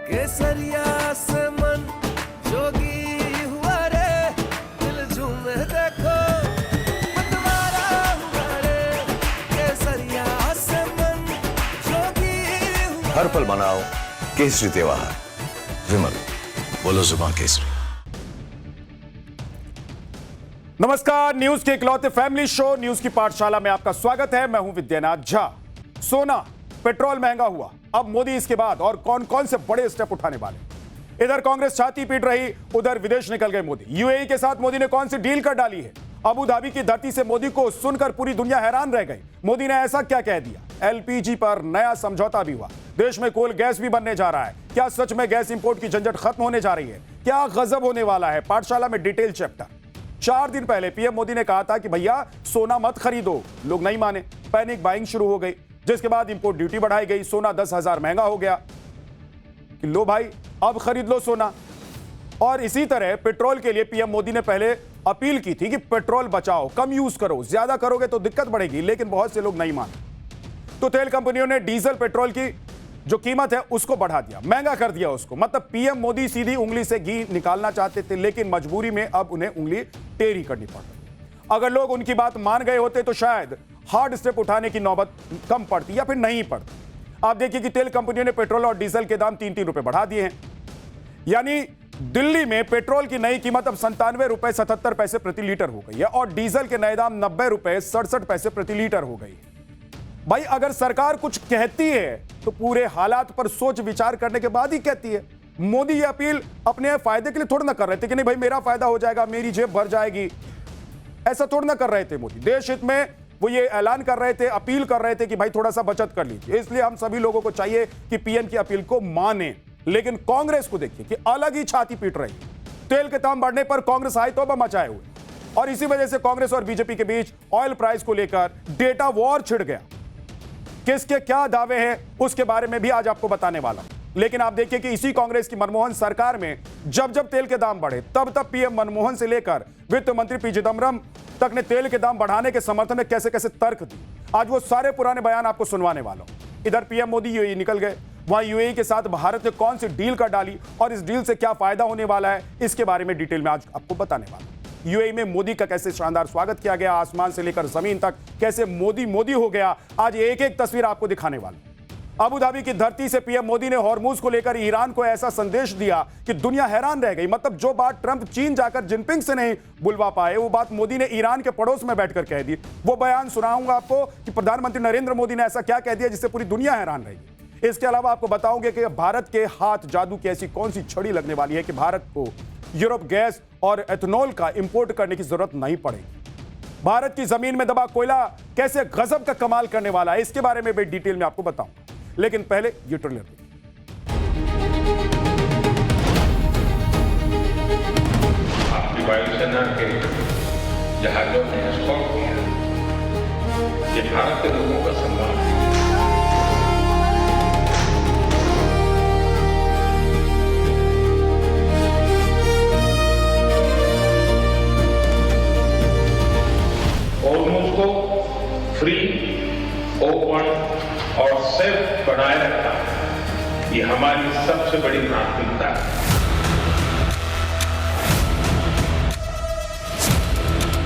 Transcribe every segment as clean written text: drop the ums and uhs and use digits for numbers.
केसरिया से मन जोगी हुआ रे, दिल झूमे देखो मतवारा हुआ रे, केसरिया से मन जोगी हुआ। हर पल मनाओ केसरी त्योहार। विमल, बोलो जुबान केसरी। नमस्कार, न्यूज के इकलौते फैमिली शो न्यूज की पाठशाला में आपका स्वागत है। मैं हूं विद्यानाथ झा। सोना, पेट्रोल महंगा हुआ, अब मोदी इसके बाद और कौन कौन से बड़े स्टेप उठाने वाले। इधर कांग्रेस छाती पीट रही, उधर विदेश निकल गए मोदी। यूएई के साथ मोदी ने कौन सी डील कर डाली है। अबू धाबी की धरती से मोदी को सुनकर पूरी दुनिया हैरान रह गई। मोदी ने ऐसा क्या कह दिया। एलपीजी पर नया समझौता भी हुआ। देश में कोल गैस भी बनने जा रहा है। क्या सच में गैस इंपोर्ट की झंझट खत्म होने जा रही है? क्या गजब होने वाला है? पाठशाला में डिटेल चैप्टर। 4 दिन पहले पीएम मोदी ने कहा था कि भैया सोना मत खरीदो। लोग नहीं माने, पैनिक बाइंग शुरू हो गई, जिसके बाद इंपोर्ट ड्यूटी बढ़ाई गई। सोना 10,000 महंगा हो गया कि लो भाई अब खरीद लो सोना। और इसी तरह पेट्रोल के लिए पीएम मोदी ने पहले अपील की थी कि पेट्रोल बचाओ, कम यूज करो, ज्यादा करोगे तो दिक्कत बढ़ेगी, लेकिन बहुत से लोग नहीं माने। तो तेल कंपनियों ने डीजल पेट्रोल की जो कीमत है उसको बढ़ा दिया, महंगा कर दिया उसको। मतलब पीएम मोदी सीधी उंगली से घी निकालना चाहते थे, लेकिन मजबूरी में अब उन्हें उंगली टेढ़ी करनी पड़ रही। अगर लोग उनकी बात मान गए होते तो शायद हार्ड स्टेप उठाने की नौबत कम पड़ती या फिर नहीं पड़ती। आप देखिए कि तेल कंपनियों ने पेट्रोल और डीजल के दाम 3-3 रुपए बढ़ा दिए हैं। यानी दिल्ली में पेट्रोल की नई कीमत अब 97 रुपए 77 पैसे प्रति लीटर हो गई है और डीजल के नए दाम 90 रुपए 67 पैसे प्रति लीटर हो गई है। भाई अगर सरकार कुछ कहती है तो पूरे हालात पर सोच विचार करने के बाद ही कहती है। मोदी ये अपील अपने फायदे के लिए थोड़ा ना कर रहे थे कि नहीं भाई मेरा फायदा हो जाएगा, मेरी जेब भर जाएगी, ऐसा थोड़ा ना कर रहे थे मोदी। देश हित में वो ये ऐलान कर रहे थे, अपील कर रहे थे कि भाई थोड़ा सा बचत कर लीजिए। इसलिए हम सभी लोगों को चाहिए कि पीएम की अपील को माने। लेकिन कांग्रेस को देखिए कि अलग ही छाती पीट रही है। तेल के दाम बढ़ने पर कांग्रेस आई तौबा मचाए हुए, और इसी वजह से कांग्रेस और बीजेपी के बीच ऑयल प्राइस को लेकर डेटा वॉर छिड़ गया। किसके क्या दावे हैं उसके बारे में भी आज आपको बताने वाला हूं। लेकिन आप देखिए कि इसी कांग्रेस की मनमोहन सरकार में जब जब तेल के दाम बढ़े तब तब पीएम मनमोहन से लेकर वित्त मंत्री पी चिदम्बरम तक ने तेल के दाम बढ़ाने के समर्थन में कैसे कैसे तर्क दी। आज वो सारे पुराने बयान आपको सुनवाने वाला हूं। इधर पीएम मोदी यूएई निकल गए, वहां यूएई के साथ भारत ने कौन सी डील कर डाली और इस डील से क्या फायदा होने वाला है, इसके बारे में डिटेल में आज आपको बताने वाला हूं। यूएई में मोदी का कैसे शानदार स्वागत किया गया, आसमान से लेकर जमीन तक कैसे मोदी मोदी हो गया, आज एक एक तस्वीर आपको दिखाने वाला। अबू धाबी की धरती से पीएम मोदी ने हॉर्मुज को लेकर ईरान को ऐसा संदेश दिया कि दुनिया हैरान रह गई। मतलब जो बात ट्रंप चीन जाकर जिनपिंग से नहीं बुलवा पाए, वो बात मोदी ने ईरान के पड़ोस में बैठकर कह दी। वो बयान सुनाऊंगा आपको कि प्रधानमंत्री नरेंद्र मोदी ने ऐसा क्या कह दिया जिससे पूरी दुनिया हैरान रहेगी। इसके अलावा आपको बताऊंगे कि भारत के हाथ जादू की ऐसी कौन सी छड़ी लगने वाली है कि भारत को यूरोप गैस और एथेनॉल का इंपोर्ट करने की जरूरत नहीं पड़ेगी। भारत की जमीन में दबा कोयला कैसे गजब का कमाल करने वाला है, इसके बारे में भी डिटेल में आपको बताऊंगा। लेकिन पहले ये ट्रेलर देखिए। आपकी वायुसेना के जहाजों ने स्टॉप किया। ये भारत के लोगों का सम्मान है। हॉर्मुज को फ्री, ओपन और सेफ बनाए रखना ये हमारी सबसे बड़ी प्राथमिकता है।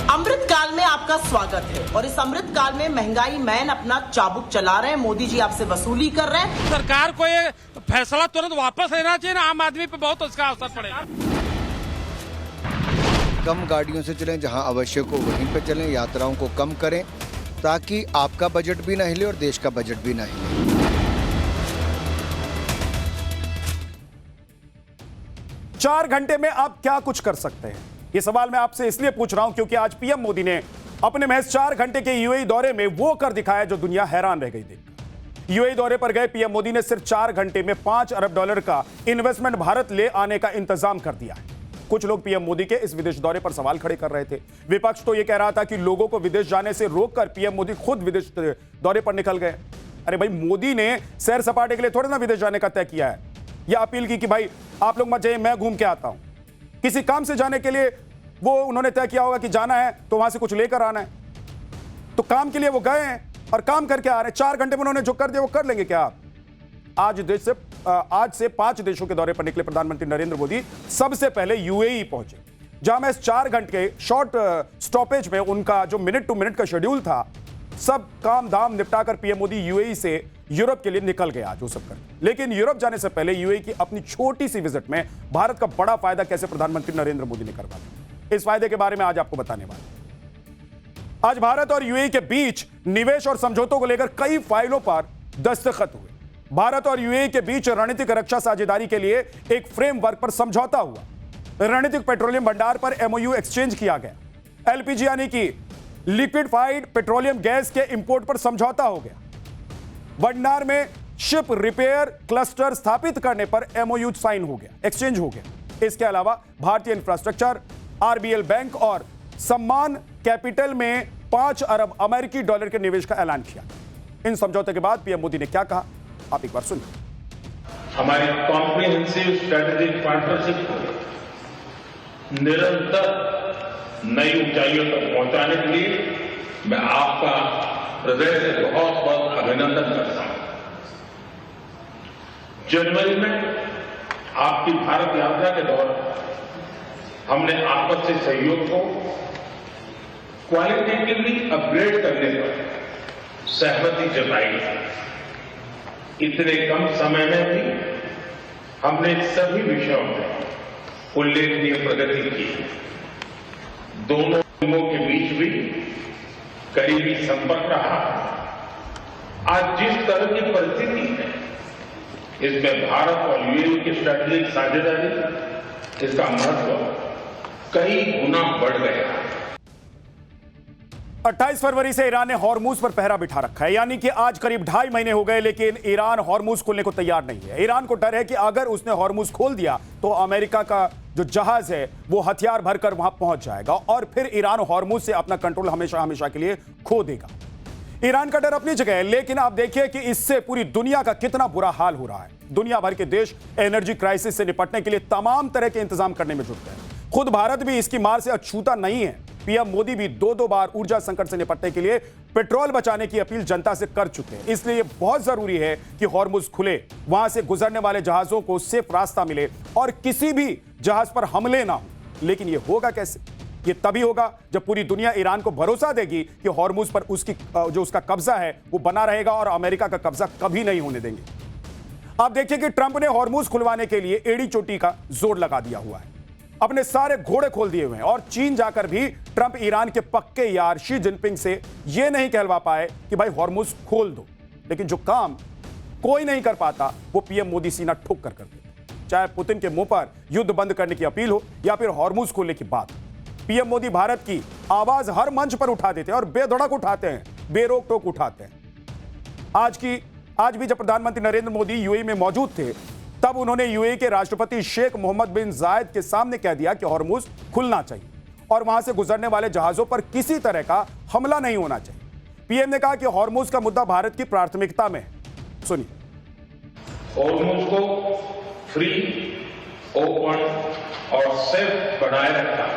अमृत काल में आपका स्वागत है और इस अमृत काल में महंगाई मैन अपना चाबुक चला रहे हैं। मोदी जी आपसे वसूली कर रहे हैं। सरकार को ये फैसला तुरंत वापस लेना चाहिए ना, आम आदमी पे बहुत उसका असर पड़ेगा। कम गाड़ियों से चलें, जहां आवश्यक हो वहीं पे चलें, यात्राओं को कम करें ताकि आपका बजट भी ना हिले और देश का बजट भी ना हिले। 4 घंटे में आप क्या कुछ कर सकते हैं, ये सवाल मैं आपसे इसलिए पूछ रहा हूं क्योंकि आज पीएम मोदी ने अपने महज 4 घंटे के यूएई दौरे में वो कर दिखाया जो दुनिया हैरान रह गई देख। यूएई दौरे पर गए पीएम मोदी ने सिर्फ 4 घंटे में $5 अरब का इन्वेस्टमेंट भारत ले आने का इंतजाम कर दिया है। कुछ लोग पीएम मोदी के इस विदेश दौरे पर सवाल खड़े कर रहे थे। विपक्ष तो यह कह रहा था कि लोगों को विदेश जाने से रोककर पीएम मोदी खुद विदेश दौरे पर निकल गए। अरे भाई, मोदी ने सैर सपाटे के लिए थोड़ा ना विदेश जाने का तय किया है या अपील की कि भाई आप लोग मत जाइए, मैं घूम के आता हूं। किसी काम से जाने के लिए वो उन्होंने तय किया होगा कि जाना है तो वहां से कुछ लेकर आना है, तो काम के लिए वो गए हैं और काम करके आ रहे हैं। 4 घंटे में उन्होंने जो कर दिया वो कर लेंगे क्या आप? आज से 5 देशों के दौरे पर निकले प्रधानमंत्री नरेंद्र मोदी सबसे पहले यूएई पहुंचे, जहां में 4 घंटे के शॉर्ट स्टॉपेज में उनका जो मिनट टू मिनट का शेड्यूल था, सब काम धाम निपटाकर पीएम मोदी यूएई से यूरोप के लिए निकल गया जो सब कर। लेकिन यूरोप जाने से पहले यूएई की अपनी छोटी सी विजिट में भारत का बड़ा फायदा कैसे प्रधानमंत्री नरेंद्र मोदी ने करवा दिया, इस फायदे के बारे में आज आपको बताने वाले। आज भारत और यूएई के बीच निवेश और समझौतों को लेकर कई फाइलों पर दस्तखत हुए। भारत और यूएई के बीच रणनीतिक रक्षा साझेदारी के लिए एक फ्रेमवर्क पर समझौता हुआ। रणनीतिक पेट्रोलियम भंडार पर एमओयू एक्सचेंज किया गया। एलपीजी यानी कि लिक्विफाइड पेट्रोलियम गैस के इंपोर्ट पर समझौता हो गया। भंडार में शिप रिपेयर क्लस्टर स्थापित करने पर एमओयू साइन हो गया, एक्सचेंज हो गया। इसके अलावा भारतीय इंफ्रास्ट्रक्चर, आरबीएल बैंक और सम्मान कैपिटल में 5 अरब अमेरिकी डॉलर के निवेश का ऐलान किया। इन समझौते के बाद पीएम मोदी ने क्या कहा, आप एक बार सुनिए। हमारी कॉम्प्रिहेंसिव स्ट्रेटेजिक पार्टनरशिप को निरंतर नई ऊंचाइयों तक पहुंचाने के लिए मैं आपका हृदय से बहुत बहुत अभिनंदन करता हूं। जनवरी में आपकी भारत यात्रा के दौरान हमने आपस से सहयोग को क्वालिटेटिवली अपग्रेड करने पर सहमति जताई। इतने कम समय में भी हमने सभी विषयों में उल्लेखनीय प्रगति की। दोनों टीमों के बीच भी करीबी संपर्क रहा। आज जिस तरह की परिस्थिति है, इसमें भारत और यूएई की स्ट्रेटेजिक साझेदारी, इसका महत्व कई गुना बढ़ गया। 28 फरवरी से ईरान ने हॉर्मूज पर पहरा बिठा रखा है, यानी कि आज करीब 2.5 महीने हो गए, लेकिन ईरान हॉर्मूज खोलने को तैयार नहीं है। ईरान को डर है कि अगर उसने हॉर्मूज खोल दिया तो अमेरिका का जो जहाज है वो हथियार भरकर वहां पहुंच जाएगा और फिर ईरान हॉर्मूज से अपना कंट्रोल हमेशा हमेशा के लिए खो देगा। ईरान का डर अपनी जगह है, लेकिन आप देखिए कि इससे पूरी दुनिया का कितना बुरा हाल हो रहा है। दुनिया भर के देश एनर्जी क्राइसिस से निपटने के लिए तमाम तरह के इंतजाम करने में जुट गए। खुद भारत भी इसकी मार से अछूता नहीं है। पीएम मोदी भी 2-2 बार ऊर्जा संकट से निपटने के लिए पेट्रोल बचाने की अपील जनता से कर चुके हैं। इसलिए यह बहुत जरूरी है कि हॉर्मुज खुले, वहां से गुजरने वाले जहाजों को सेफ रास्ता मिले और किसी भी जहाज पर हमले ना हो। लेकिन यह होगा कैसे? ये तभी होगा जब पूरी दुनिया ईरान को भरोसा देगी कि हॉर्मुज पर उसका कब्जा है वो बना रहेगा और अमेरिका का कब्जा कभी नहीं होने देंगे। आप देखिए कि ट्रंप ने हॉर्मुज खुलवाने के लिए एड़ी चोटी का जोर लगा दिया हुआ है, अपने सारे घोड़े खोल दिए हुए हैं। और चीन जाकर भी ट्रंप ईरान के पक्के यार शी जिनपिंग से यह नहीं कहलवा पाए कि भाई हॉर्मुज खोल दो। लेकिन जो काम कोई नहीं कर पाता वो पीएम मोदी सीना ठोक कर करते, चाहे पुतिन के मुंह पर युद्ध बंद करने की अपील हो या फिर हॉर्मुज खोलने की बात। पीएम मोदी भारत की आवाज हर मंच पर उठा देते हैं और बेधड़क उठाते हैं, बेरोक टोक उठाते हैं। आज भी जब प्रधानमंत्री नरेंद्र मोदी यूएई में मौजूद थे, तब उन्होंने यूएई के राष्ट्रपति शेख मोहम्मद बिन जायद के सामने कह दिया कि हॉर्मुज खुलना चाहिए और वहां से गुजरने वाले जहाजों पर किसी तरह का हमला नहीं होना चाहिए। पीएम ने कहा कि हॉर्मुज का मुद्दा भारत की प्राथमिकता में है। सुनिए। हॉर्मुज को फ्री, ओपन और सेफ बनाए रखना,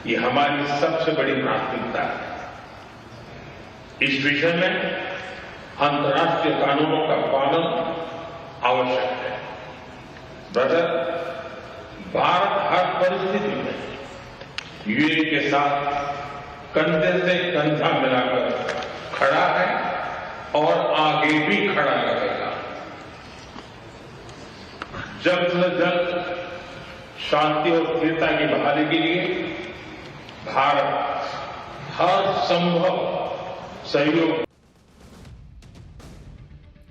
ये हमारी सबसे बड़ी प्राथमिकता है। इस विषय में अंतर्राष्ट्रीय कानूनों का पालन आवश्यक है। ब्रदर, भारत हर परिस्थिति में यूएई के साथ कंधे से कंधा मिलाकर खड़ा है और आगे भी खड़ा रहेगा। जल्द से जल्द शांति और स्थिरता की बहाली के लिए भारत हर संभव सहयोग।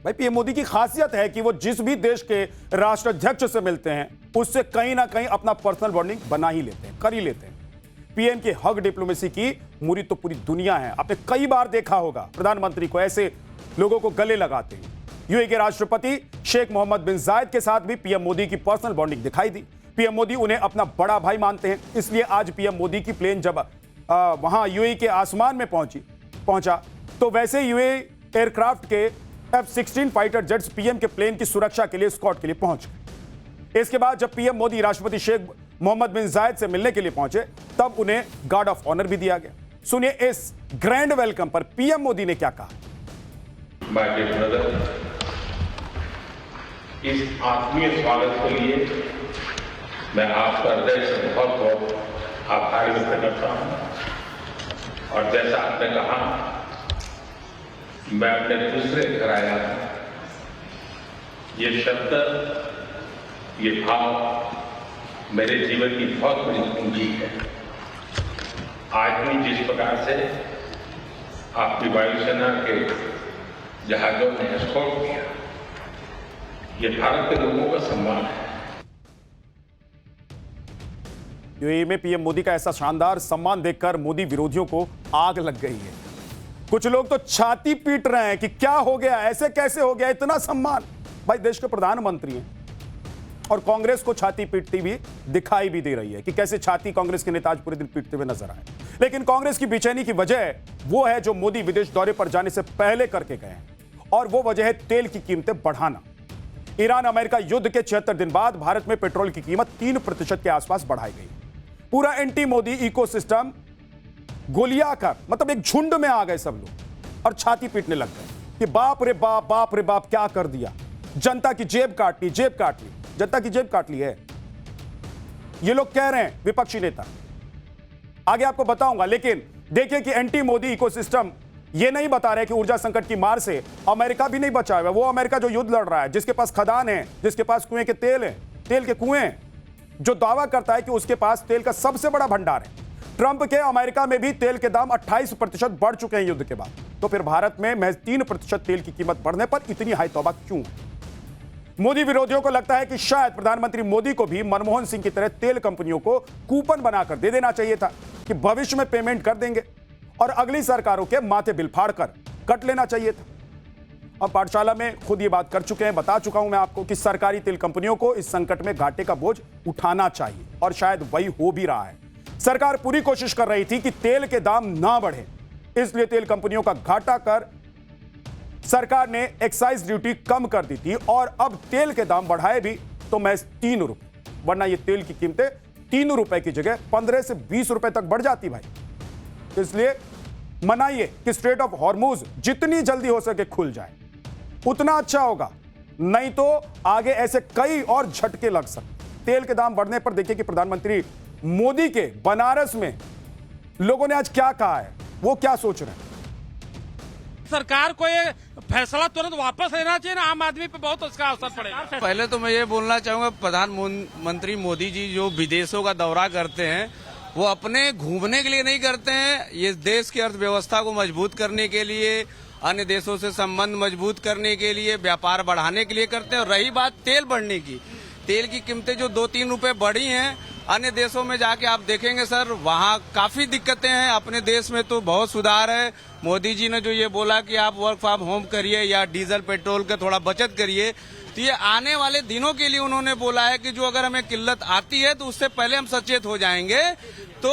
भाई पीएम मोदी की खासियत है कि वो जिस भी देश के राष्ट्राध्यक्ष से मिलते हैं उससे कहीं ना कहीं अपना पर्सनल बॉन्डिंग बना ही लेते हैं, कर ही लेते हैं। पीएम की हग डिप्लोमेसी की मुरीद तो पूरी दुनिया है। आपने कई बार देखा होगा प्रधानमंत्री को ऐसे लोगों को गले लगाते हैं। यूएई के राष्ट्रपति शेख मोहम्मद बिन जायद के साथ भी पीएम मोदी की पर्सनल बॉन्डिंग दिखाई दी। पीएम मोदी उन्हें अपना बड़ा भाई मानते हैं, इसलिए आज पीएम मोदी की प्लेन जब वहां यूएई के आसमान में पहुंचा तो वैसे यूएई एयरक्राफ्ट के F-16 फाइटर जेट्स पीएम के प्लेन की सुरक्षा के लिए स्कॉट के लिए पहुंच गए। इसके बाद जब पीएम मोदी राष्ट्रपति शेख मोहम्मद बिन जायद से मिलने के लिए पहुंचे, तब उन्हें गार्ड ऑफ ऑनर भी दिया गया। सुनिए इस ग्रैंड वेलकम पर पीएम मोदी ने क्या कहा। My dear brother, इस आत्मीय स्वागत के लिए मैं आपका हृदय से बहुत बहुत आभार व्यक्त करता हूं। और जैसा आपने कहा, मैं अपने दूसरे घर आया हूं। ये शब्द, ये भाव मेरे जीवन की बहुत बड़ी पूंजी है। आज भी जिस प्रकार से आपकी वायुसेना के जहाजों ने एस्कॉर्ट किया, ये भारत के लोगों का सम्मान है। यूएई में पीएम मोदी का ऐसा शानदार सम्मान देखकर मोदी विरोधियों को आग लग गई है। कुछ लोग तो छाती पीट रहे हैं कि क्या हो गया, ऐसे कैसे हो गया, इतना सम्मान। भाई देश के प्रधानमंत्री हैं और कांग्रेस को छाती पीटती भी दिखाई भी दे रही है कि कैसे छाती कांग्रेस के नेता आज पूरे दिन पीटते हुए नजर आए। लेकिन कांग्रेस की बेचैनी की वजह वो है जो मोदी विदेश दौरे पर जाने से पहले करके गए हैं, और वो वजह है तेल की कीमतें बढ़ाना। ईरान अमेरिका युद्ध के 76 दिन बाद भारत में पेट्रोल की कीमत 3% के आसपास बढ़ाई गई। पूरा एंटी मोदी इकोसिस्टम गोलियां कर, मतलब एक झुंड में आ गए सब लोग और छाती पीटने लग गए कि बाप रे बाप क्या कर दिया, जनता की जेब काट ली, जनता की जेब काट ली है, ये लोग कह रहे हैं विपक्षी नेता। आगे आपको बताऊंगा, लेकिन देखिए कि एंटी मोदी इकोसिस्टम ये नहीं बता रहे कि ऊर्जा संकट की मार से अमेरिका भी नहीं बचा हुआ। वो अमेरिका जो युद्ध लड़ रहा है, जिसके पास खदान है, जिसके पास कुएं के तेल है, तेल के कुएं हैं, जो दावा करता है कि उसके पास तेल का सबसे बड़ा भंडार है। ट्रंप के अमेरिका में भी तेल के दाम 28% बढ़ चुके हैं युद्ध के बाद। तो फिर भारत में महज 3% तेल की कीमत बढ़ने पर इतनी हाई तौबा क्यों है? मोदी विरोधियों को लगता है कि शायद प्रधानमंत्री मोदी को भी मनमोहन सिंह की तरह तेल कंपनियों को कूपन बनाकर दे देना चाहिए था कि भविष्य में पेमेंट कर देंगे और अगली सरकारों के माथे बिल फाड़कर कट लेना चाहिए था। अब पाठशाला में खुद ये बात कर चुके हैं, बता चुका हूं मैं आपको कि सरकारी तेल कंपनियों को इस संकट में घाटे का बोझ उठाना चाहिए, और शायद वही हो भी रहा है। सरकार पूरी कोशिश कर रही थी कि तेल के दाम ना बढ़े, इसलिए तेल कंपनियों का घाटा कर सरकार ने एक्साइज ड्यूटी कम कर दी थी, और अब तेल के दाम बढ़ाए भी तो महज 3 रुपए, वरना ये तेल की कीमतें 3 रुपए की जगह 15 से 20 रुपए तक बढ़ जाती भाई। इसलिए मनाइए कि स्ट्रेट ऑफ हॉर्मुज जितनी जल्दी हो सके खुल जाए, उतना अच्छा होगा, नहीं तो आगे ऐसे कई और झटके लग सकते। तेल के दाम बढ़ने पर देखिए कि प्रधानमंत्री मोदी के बनारस में लोगों ने आज क्या कहा है, वो क्या सोच रहे हैं। सरकार को ये फैसला तुरंत वापस लेना चाहिए ना, आम आदमी पे बहुत उसका असर पड़ेगा। पहले तो मैं ये बोलना चाहूंगा, प्रधानमंत्री मोदी जी जो विदेशों का दौरा करते हैं वो अपने घूमने के लिए नहीं करते हैं, ये देश की अर्थव्यवस्था को मजबूत करने के लिए, अन्य देशों से संबंध मजबूत करने के लिए, व्यापार बढ़ाने के लिए करते हैं। और रही बात तेल बढ़ने की, तेल की कीमतें जो 2-3 रुपए बढ़ी हैं, अन्य देशों में जाके आप देखेंगे सर, वहाँ काफी दिक्कतें हैं। अपने देश में तो बहुत सुधार है। मोदी जी ने जो ये बोला कि आप वर्क फ्रॉम होम करिए या डीजल पेट्रोल का थोड़ा बचत करिए, तो ये आने वाले दिनों के लिए उन्होंने बोला है कि जो अगर हमें किल्लत आती है तो उससे पहले हम सचेत हो जाएंगे, तो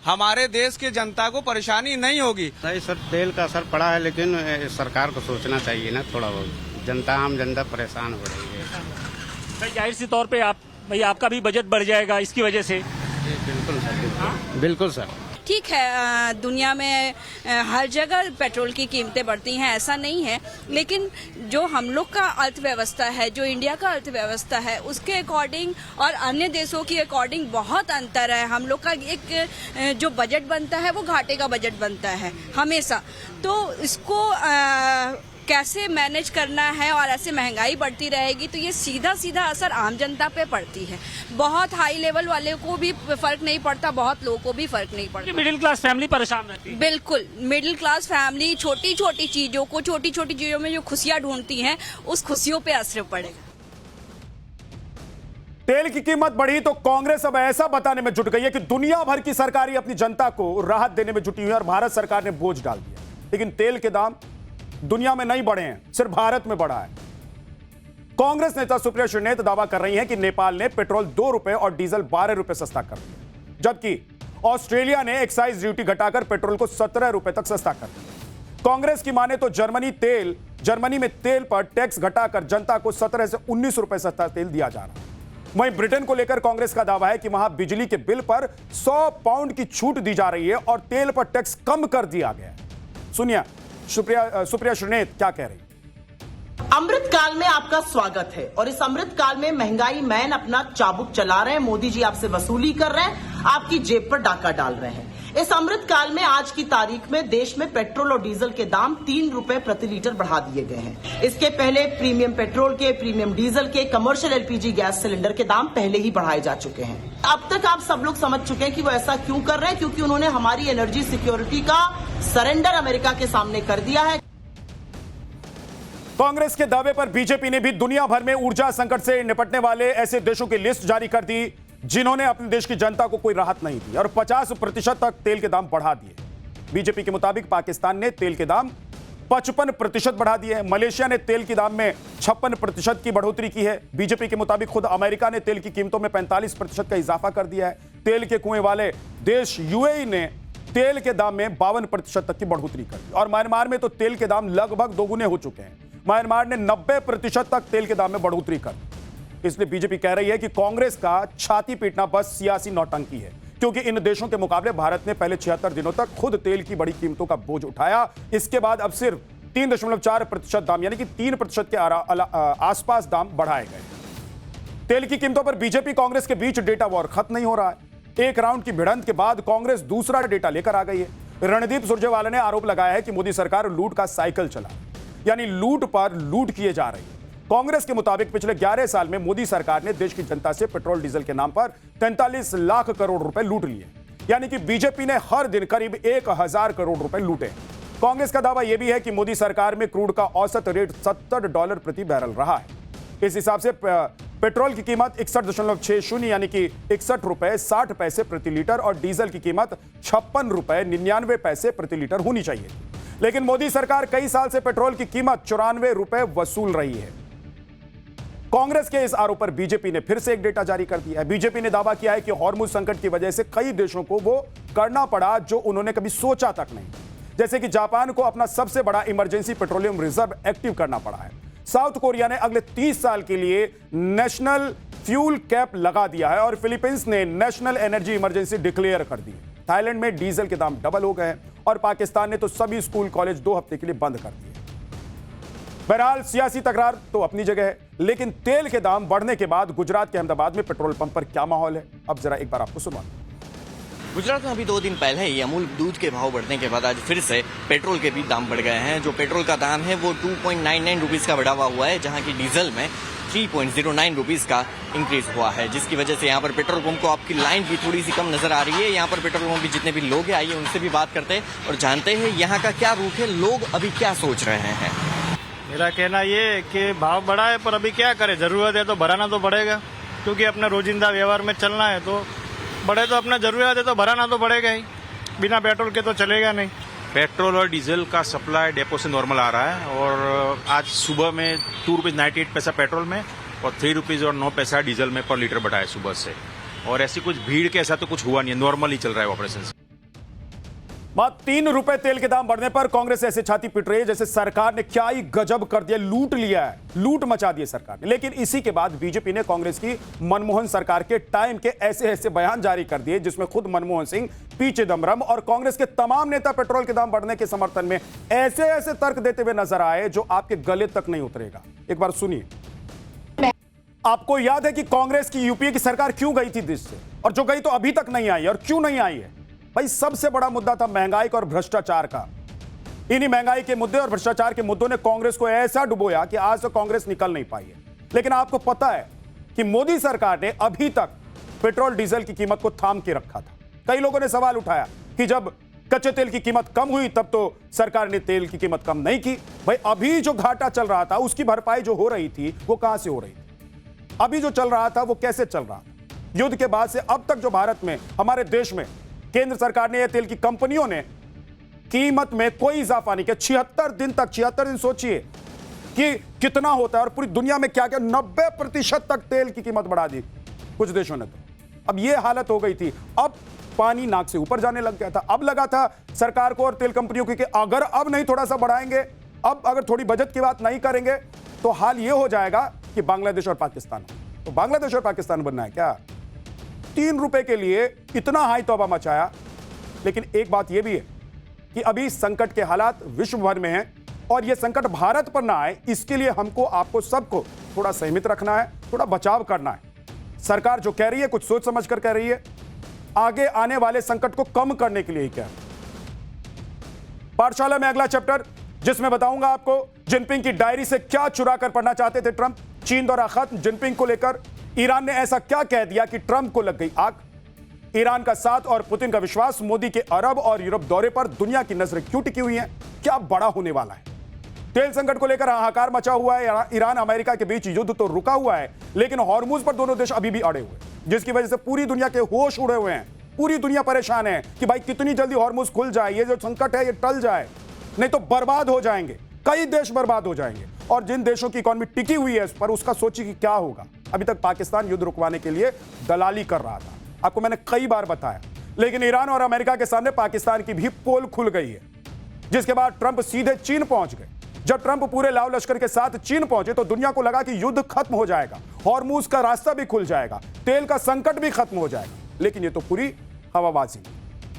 हमारे देश के जनता को परेशानी नहीं होगी। नहीं सर, तेल का असर पड़ा है, लेकिन सरकार को सोचना चाहिए ना थोड़ा बहुत। जनता, आम जनता परेशान हो रही है। जाहिर सी तौर पे भाई आपका भी बजट बढ़ जाएगा इसकी वजह से। बिल्कुल सर, बिल्कुल सर। ठीक है, दुनिया में हर जगह पेट्रोल की कीमतें बढ़ती हैं, ऐसा नहीं है, लेकिन जो हम लोग का अर्थव्यवस्था है, जो इंडिया का अर्थव्यवस्था है, उसके अकॉर्डिंग और अन्य देशों की अकॉर्डिंग बहुत अंतर है। हम लोग का एक जो बजट बनता है वो घाटे का बजट बनता है हमेशा, तो इसको कैसे मैनेज करना है, और ऐसे महंगाई बढ़ती रहेगी तो ये सीधा सीधा असर आम जनता पे पड़ती है। बहुत हाई लेवल वाले को भी फर्क नहीं पड़ता, बहुत लोगों को भी फर्क नहीं पड़ता। मिडिल क्लास फैमिली परेशान रहती है। बिल्कुल, मिडिल क्लास फैमिली छोटी छोटी चीजों में जो खुशियां ढूंढती हैं, उस खुशियों पे असर पड़ेगा। तेल की कीमत बढ़ी तो कांग्रेस अब ऐसा बताने में जुट गई है कि दुनिया भर की सरकारें अपनी जनता को राहत देने में जुटी हुई है और भारत सरकार ने बोझ डाल दिया। लेकिन तेल के दाम दुनिया में नहीं बढ़े हैं, सिर्फ भारत में बढ़ा है। कांग्रेस नेता सुप्रिया श्रीनेत दावा कर रही हैं कि नेपाल ने पेट्रोल 2 रुपए और डीजल 12 रुपए सस्ता कर दिया, जबकि ऑस्ट्रेलिया ने एक्साइज ड्यूटी घटाकर पेट्रोल को 17 रुपए तक सस्ता कर दिया। कांग्रेस की माने तो जर्मनी में तेल पर टैक्स घटाकर जनता को 17 से 19 रुपए सस्ता तेल दिया जा रहा है। वहीं ब्रिटेन को लेकर कांग्रेस का दावा है कि वहां बिजली के बिल पर 100 पाउंड की छूट दी जा रही है और तेल पर टैक्स कम कर दिया गया है। सुनिए सुप्रिया श्रीनेत क्या कह रही है। अमृत काल में आपका स्वागत है और इस अमृत काल में महंगाई मैन अपना चाबुक चला रहे हैं। मोदी जी आपसे वसूली कर रहे हैं, आपकी जेब पर डाका डाल रहे हैं। इस अमृत काल में आज की तारीख में देश में पेट्रोल और डीजल के दाम 3 रुपए प्रति लीटर बढ़ा दिए गए हैं। इसके पहले प्रीमियम पेट्रोल के, प्रीमियम डीजल के, कमर्शियल एलपीजी गैस सिलेंडर के दाम पहले ही बढ़ाए जा चुके हैं। अब तक आप सब लोग समझ चुके हैं कि वो ऐसा क्यों कर रहे हैं, क्योंकि उन्होंने हमारी एनर्जी सिक्योरिटी का सरेंडर अमेरिका के सामने कर दिया है। कांग्रेस के दावे पर बीजेपी ने भी दुनिया भर में ऊर्जा संकट से निपटने वाले ऐसे देशों की लिस्ट जारी कर दी जिन्होंने अपने देश की जनता को कोई राहत नहीं दी और 50% तक तेल के दाम बढ़ा दिए। बीजेपी के मुताबिक पाकिस्तान ने तेल के दाम 55% बढ़ा दिए हैं। मलेशिया ने तेल के दाम में 56% की बढ़ोतरी की है। बीजेपी के मुताबिक खुद अमेरिका ने तेल की कीमतों में 45% का इजाफा कर दिया है। तेल के कुएं वाले देश यूएई ने तेल के दाम में 52% तक की बढ़ोतरी कर दी और म्यांमार में तो तेल के दाम लगभग दोगुने हो चुके हैं। म्यांमार ने 90% तक तेल के दाम में बढ़ोतरी कर दी। इसलिए बीजेपी कह रही है कि कांग्रेस का छाती पीटना बस सियासी नौटंकी है, क्योंकि इन देशों के मुकाबले भारत ने पहले 76 दिनों तक खुद तेल की बड़ी कीमतों का बोझ उठाया। इसके बाद अब सिर्फ 3.4% दाम यानी कि 3% के आसपास दाम बढ़ाए गए। तेल की कीमतों पर बीजेपी कांग्रेस के बीच डेटा वॉर खत्म नहीं हो रहा है। एक राउंड की भिड़ंत के बाद कांग्रेस दूसरा डेटा लेकर आ गई है। रणदीप सुरजेवाला ने आरोप लगाया है कि मोदी सरकार लूट का साइकिल चला, यानी लूट पर लूट किए जा रही है। कांग्रेस के मुताबिक पिछले 11 साल में मोदी सरकार ने देश की जनता से पेट्रोल डीजल के नाम पर 43 लाख करोड़ रुपए लूट लिए, यानी कि बीजेपी ने हर दिन करीब 1000 करोड़ रुपए लूटे। कांग्रेस का दावा यह भी है कि मोदी सरकार में क्रूड का औसत रेट $70 प्रति बैरल रहा है। इस हिसाब से पेट्रोल की कीमत 61.60 यानी कि 61 रुपए 60 पैसे प्रति लीटर और डीजल की कीमत 56 रुपए 99 पैसे प्रति लीटर होनी चाहिए। लेकिन मोदी सरकार कई साल से पेट्रोल की कीमत 94 रुपए वसूल रही है। कांग्रेस के इस आरोप पर बीजेपी ने फिर से एक डेटा जारी कर दिया है। बीजेपी ने दावा किया है कि हॉर्मुज संकट की वजह से कई देशों को वो करना पड़ा जो उन्होंने कभी सोचा तक नहीं, जैसे कि जापान को अपना सबसे बड़ा इमरजेंसी पेट्रोलियम रिजर्व एक्टिव करना पड़ा है। साउथ कोरिया ने अगले 30 साल के लिए नेशनल फ्यूल कैप लगा दिया है और फिलीपींस ने नेशनल एनर्जी इमरजेंसी डिक्लेयर कर दी है। थाईलैंड में डीजल के दाम डबल हो गए हैं और पाकिस्तान ने तो सभी स्कूल कॉलेज 2 हफ्ते के लिए बंद कर दिए। बहरहाल सियासी तकरार तो अपनी जगह है, लेकिन तेल के दाम बढ़ने के बाद गुजरात के अहमदाबाद में पेट्रोल पंप पर क्या माहौल है, अब जरा एक बार आपको सुना। गुजरात में अभी 2 दिन पहले ही अमूल दूध के भाव बढ़ने के बाद आज फिर से पेट्रोल के भी दाम बढ़ गए हैं। जो पेट्रोल का दाम है वो 2.99 रुपीज का बढ़ा हुआ है, जहां की डीजल में 3.09 रुपीज का इंक्रीज हुआ है, जिसकी वजह से यहाँ पर पेट्रोल पंप को आपकी लाइन भी थोड़ी सी कम नजर आ रही है। यहाँ पर पेट्रोल पंप के जितने भी लोग हैं, आइए उनसे भी बात करते हैं और जानते हैं यहाँ का क्या रुख है, लोग अभी क्या सोच रहे हैं। मेरा कहना ये है कि भाव बढ़ा है, पर अभी क्या करें, जरूरत है तो बढ़ाना तो पड़ेगा, क्योंकि अपने रोजिंदा व्यवहार में चलना है तो बढ़े तो अपना जरूरत है तो बढ़ाना तो पड़ेगा ही, बिना पेट्रोल के तो चलेगा नहीं। पेट्रोल और डीजल का सप्लाई डेपो से नॉर्मल आ रहा है और आज सुबह में 2 रुपीज 98 पैसा पेट्रोल में और 3 रुपीज और 9 पैसा डीजल में पर लीटर बढ़ा है सुबह से, और ऐसी कुछ भीड़ के ऐसा तो कुछ हुआ नहीं है, नॉर्मल ही चल रहा है ऑपरेशन। 3 रुपए तेल के दाम बढ़ने पर कांग्रेस ऐसे छाती पिट रही है जैसे सरकार ने क्या ही गजब कर दिया, लूट लिया है, लूट मचा दी सरकार ने। लेकिन इसी के बाद बीजेपी ने कांग्रेस की मनमोहन सरकार के टाइम के ऐसे ऐसे बयान जारी कर दिए जिसमें खुद मनमोहन सिंह, पी चिदम्बरम और कांग्रेस के तमाम नेता पेट्रोल के दाम बढ़ने के समर्थन में ऐसे ऐसे तर्क देते हुए नजर आए जो आपके गले तक नहीं उतरेगा। एक बार सुनिए। आपको याद है कि कांग्रेस की यूपीए की सरकार क्यों गई थी देश से, और जो गई तो अभी तक नहीं आई, और क्यों नहीं आई है भाई? सबसे बड़ा मुद्दा था महंगाई का और भ्रष्टाचार का। इन्हीं महंगाई के मुद्दे और भ्रष्टाचार के मुद्दों ने कांग्रेस को ऐसा डुबोया कि आज तो कांग्रेस निकल नहीं पाई है। लेकिन आपको पता है कि मोदी सरकार ने अभी तक पेट्रोल डीजल की कीमत को थाम के रखा था। कई लोगों ने सवाल उठाया कि जब कच्चे तेल की कीमत कम हुई तब तो सरकार ने तेल की कीमत कम नहीं की। भाई अभी जो घाटा चल रहा था उसकी भरपाई जो हो रही थी वो कहां से हो रही थी? अभी जो चल रहा था वो कैसे चल रहा था? युद्ध के बाद से अब तक जो भारत में, हमारे देश में केंद्र सरकार ने या तेल की कंपनियों ने कीमत में कोई इजाफा नहीं किया। 76 दिन तक, 76 दिन सोचिए कि कितना होता है, और पूरी दुनिया में क्या क्या 90% तक तेल की कीमत बढ़ा दी कुछ देशों ने। तो अब यह हालत हो गई थी, अब पानी नाक से ऊपर जाने लग गया था। अब लगा था सरकार को और तेल कंपनियों को कि अगर अब नहीं थोड़ा सा बढ़ाएंगे, अब अगर थोड़ी बजट की बात नहीं करेंगे तो हाल यह हो जाएगा कि बांग्लादेश और पाकिस्तान। तो बांग्लादेश और पाकिस्तान बनना है क्या? 3 रुपए के लिए इतना हाई तौबा मचाया। लेकिन एक बात यह भी है कि अभी संकट के हालात विश्व भर में हैं, और यह संकट भारत पर ना आए, इसके लिए हमको, आपको, सबको थोड़ा संयमित रखना है, थोड़ा बचाव करना है। सरकार जो कह रही है कुछ सोच समझ कर कह रही है, आगे आने वाले संकट को कम करने के लिए ही कह रही है। पाठशाला में अगला चैप्टर, जिसमें बताऊंगा आपको जिनपिंग की डायरी से क्या चुरा कर पढ़ना चाहते थे ट्रंप, चीन दौरा खत्म, जिनपिंग को लेकर ईरान ने ऐसा क्या कह दिया कि ट्रंप को लग गई आग, ईरान का साथ और पुतिन का विश्वास, मोदी के अरब और यूरोप दौरे पर दुनिया की नजरें क्यों टिकी हुई हैं, क्या बड़ा होने वाला है। तेल संकट को लेकर हाहाकार मचा हुआ है, ईरान अमेरिका के बीच युद्ध तो रुका हुआ है, लेकिन हॉर्मुज पर दोनों देश अभी भी अड़े हुए, जिसकी वजह से पूरी दुनिया के होश उड़े हुए हैं। पूरी दुनिया परेशान है कि भाई कितनी जल्दी हॉर्मुज खुल जाए, ये जो संकट है ये टल जाए, नहीं तो बर्बाद हो जाएंगे, कई देश बर्बाद हो जाएंगे। और जिन देशों की इकोनॉमी टिकी हुई है इस पर, उसका सोचिए कि क्या होगा। अभी तक पाकिस्तान युद्ध रुकवाने के लिए दलाली कर रहा था, आपको मैंने कई बार बताया, लेकिन ईरान और अमेरिका के सामने पाकिस्तान की भी पोल खुल गई है, जिसके बाद ट्रंप सीधे चीन पहुंच गए। जब ट्रंप पूरे लाव लश्कर के साथ चीन पहुंचे तो दुनिया को लगा कि युद्ध खत्म हो जाएगा, हॉर्मुज का रास्ता भी खुल जाएगा, तेल का संकट भी खत्म हो जाएगा, लेकिन ये तो पूरी हवाबाजी।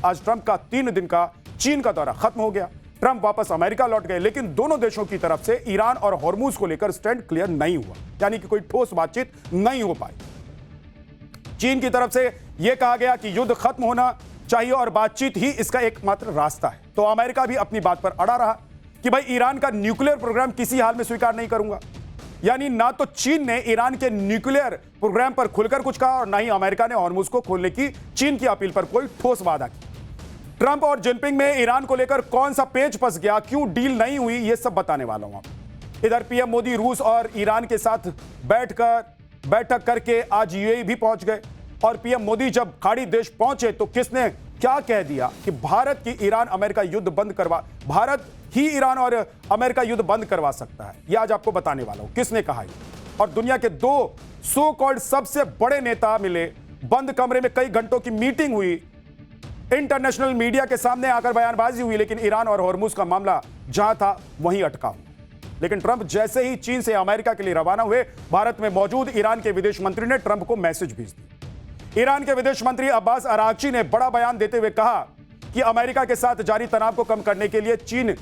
आज ट्रंप का 3 दिन का चीन का दौरा खत्म हो गया, ट्रंप वापस अमेरिका लौट गए, लेकिन दोनों देशों की तरफ से ईरान और हॉर्मुज को लेकर स्टैंड क्लियर नहीं हुआ, यानी कि कोई ठोस बातचीत नहीं हो पाई। चीन की तरफ से यह कहा गया कि युद्ध खत्म होना चाहिए और बातचीत ही इसका एकमात्र रास्ता है, तो अमेरिका भी अपनी बात पर अड़ा रहा कि भाई ईरान का न्यूक्लियर प्रोग्राम किसी हाल में स्वीकार नहीं करूंगा। यानी ना तो चीन ने ईरान के न्यूक्लियर प्रोग्राम पर खुलकर कुछ कहा और ना ही अमेरिका ने हॉर्मुज को खोलने की चीन की अपील पर कोई ठोस वादा किया। ट्रंप और जिनपिंग में ईरान को लेकर कौन सा पेच फंस गया, क्यों डील नहीं हुई, यह सब बताने वाला हूं आप। इधर पीएम मोदी रूस और ईरान के साथ बैठक करके आज यूएई भी पहुंच गए, और पीएम मोदी जब खाड़ी देश पहुंचे तो किसने क्या कह दिया कि भारत ही ईरान और अमेरिका युद्ध बंद करवा सकता है, यह आज आपको बताने वाला हूं किसने कहा ये। और दुनिया के 2 सो कॉल्ड सबसे बड़े नेता मिले, बंद कमरे में कई घंटों की मीटिंग हुई, इंटरनेशनल मीडिया के सामने आकर बयानबाजी हुई, लेकिन ईरान और हॉर्मुज का मामला जहां था वहीं अटका हुआ। लेकिन ट्रंप जैसे ही चीन से अमेरिका के लिए रवाना हुए, भारत में मौजूद ईरान के विदेश मंत्री ने ट्रंप को मैसेज भेज दिया। ईरान के विदेश मंत्री अब्बास अरागची ने बड़ा बयान देते हुए कहा कि अमेरिका के साथ जारी तनाव को कम करने के लिए चीन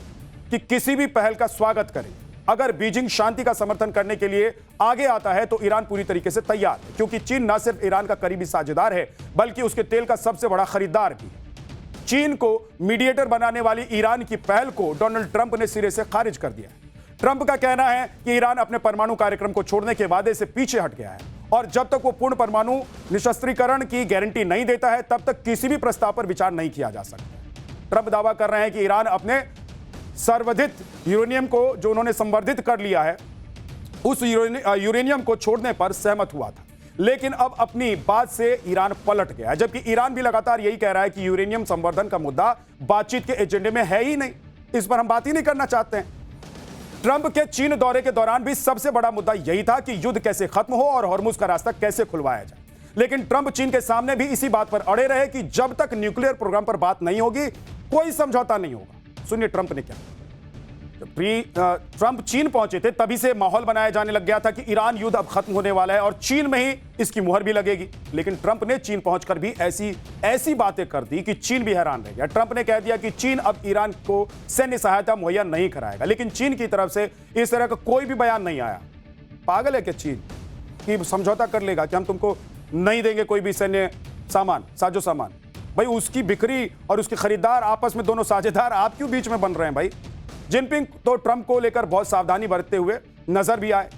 की किसी भी पहल का स्वागत करें। अगर बीजिंग शांति का समर्थन करने के लिए आगे आता है तो ईरान पूरी तरीके से तैयार है, क्योंकि चीन न सिर्फ ईरान का करीबी साझेदार है बल्कि उसके तेल का सबसे बड़ा खरीदार भी है। चीन को मीडिएटर बनाने वाली ईरान की पहल को डोनाल्ड ट्रंप ने सिरे से खारिज कर दिया है। ट्रंप का कहना है कि ईरान अपने परमाणु कार्यक्रम को छोड़ने के वादे से पीछे हट गया है, और जब तक वो पूर्ण परमाणु निशस्त्रीकरण की गारंटी नहीं देता है तब तक किसी भी प्रस्ताव पर विचार नहीं किया जा सकता। ट्रंप दावा कर रहे हैं कि ईरान अपने सर्वधित यूरेनियम को जो उन्होंने संवर्धित कर लिया है, उस यूरेनियम को छोड़ने पर सहमत हुआ था, लेकिन अब अपनी बात से ईरान पलट गया है, जबकि ईरान भी लगातार यही कह रहा है कि यूरेनियम संवर्धन का मुद्दा बातचीत के एजेंडे में है ही नहीं, इस पर हम बात ही नहीं करना चाहते हैं। ट्रंप के चीन दौरे के दौरान भी सबसे बड़ा मुद्दा यही था कि युद्ध कैसे खत्म हो और हॉर्मुज का रास्ता कैसे खुलवाया जाए, लेकिन ट्रंप चीन के सामने भी इसी बात पर अड़े रहे कि जब तक न्यूक्लियर प्रोग्राम पर बात नहीं होगी कोई समझौता नहीं होगा। सुनिए ट्रंप ने क्या। ट्रंप चीन पहुंचे थे तभी से माहौल बनाया जाने लग गया था कि ईरान युद्ध अब खत्म होने वाला है और चीन में ही इसकी मुहर भी लगेगी, लेकिन ट्रंप ने चीन पहुंचकर भी ऐसी बातें कर दी कि चीन भी हैरान रह गया। ट्रंप ने कह दिया कि चीन अब ईरान को सैन्य सहायता मुहैया नहीं कराएगा, लेकिन चीन की तरफ से इस तरह का कोई भी बयान नहीं आया। पागल है क्या चीन कि समझौता कर लेगा कि हम तुमको नहीं देंगे कोई भी सैन्य सामान, साजो सामान? भाई उसकी बिक्री और उसके खरीदार आपस में दोनों साझेदार, आप क्यों बीच में बन रहे हैं भाई? जिनपिंग तो ट्रंप को लेकर बहुत सावधानी बरतते हुए नजर भी आए।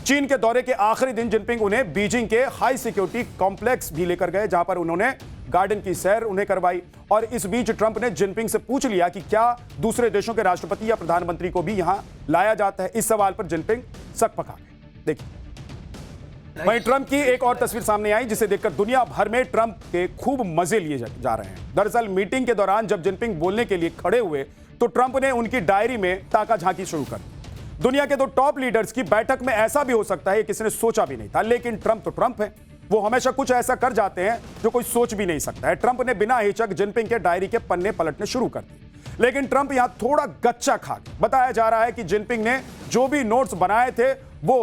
चीन के दौरे के आखिरी दिन जिनपिंग उन्हें बीजिंग के हाई सिक्योरिटी कॉम्प्लेक्स भी लेकर गए, जहां पर उन्होंने गार्डन की सैर उन्हें करवाई। और इस बीच ट्रंप ने जिनपिंग से पूछ लिया कि क्या दूसरे देशों के राष्ट्रपति या प्रधानमंत्री को भी यहां लाया जाता है। इस सवाल पर जिनपिंग सक पका गए। देखिए, वहीं ट्रंप की एक और तस्वीर सामने आई जिसे देखकर दुनिया भर में ट्रंप के खूब मजे लिए जा रहे हैं। दरअसल मीटिंग के दौरान जब जिनपिंग बोलने के लिए खड़े हुए तो ट्रंप ने उनकी डायरी में ताका झांकी शुरू कर दी। दुनिया के 2 टॉप लीडर्स की बैठक में ऐसा भी हो सकता है किसी ने सोचा भी नहीं था, लेकिन ट्रंप तो ट्रंप है, वो हमेशा कुछ ऐसा कर जाते हैं जो कोई सोच भी नहीं सकता है। ट्रंप ने बिना हिचक जिनपिंग के डायरी के पन्ने पलटने शुरू कर दिए, लेकिन ट्रंप यहां थोड़ा गच्चा खा गए। बताया जा रहा है कि जिनपिंग ने जो भी नोट्स बनाए थे वो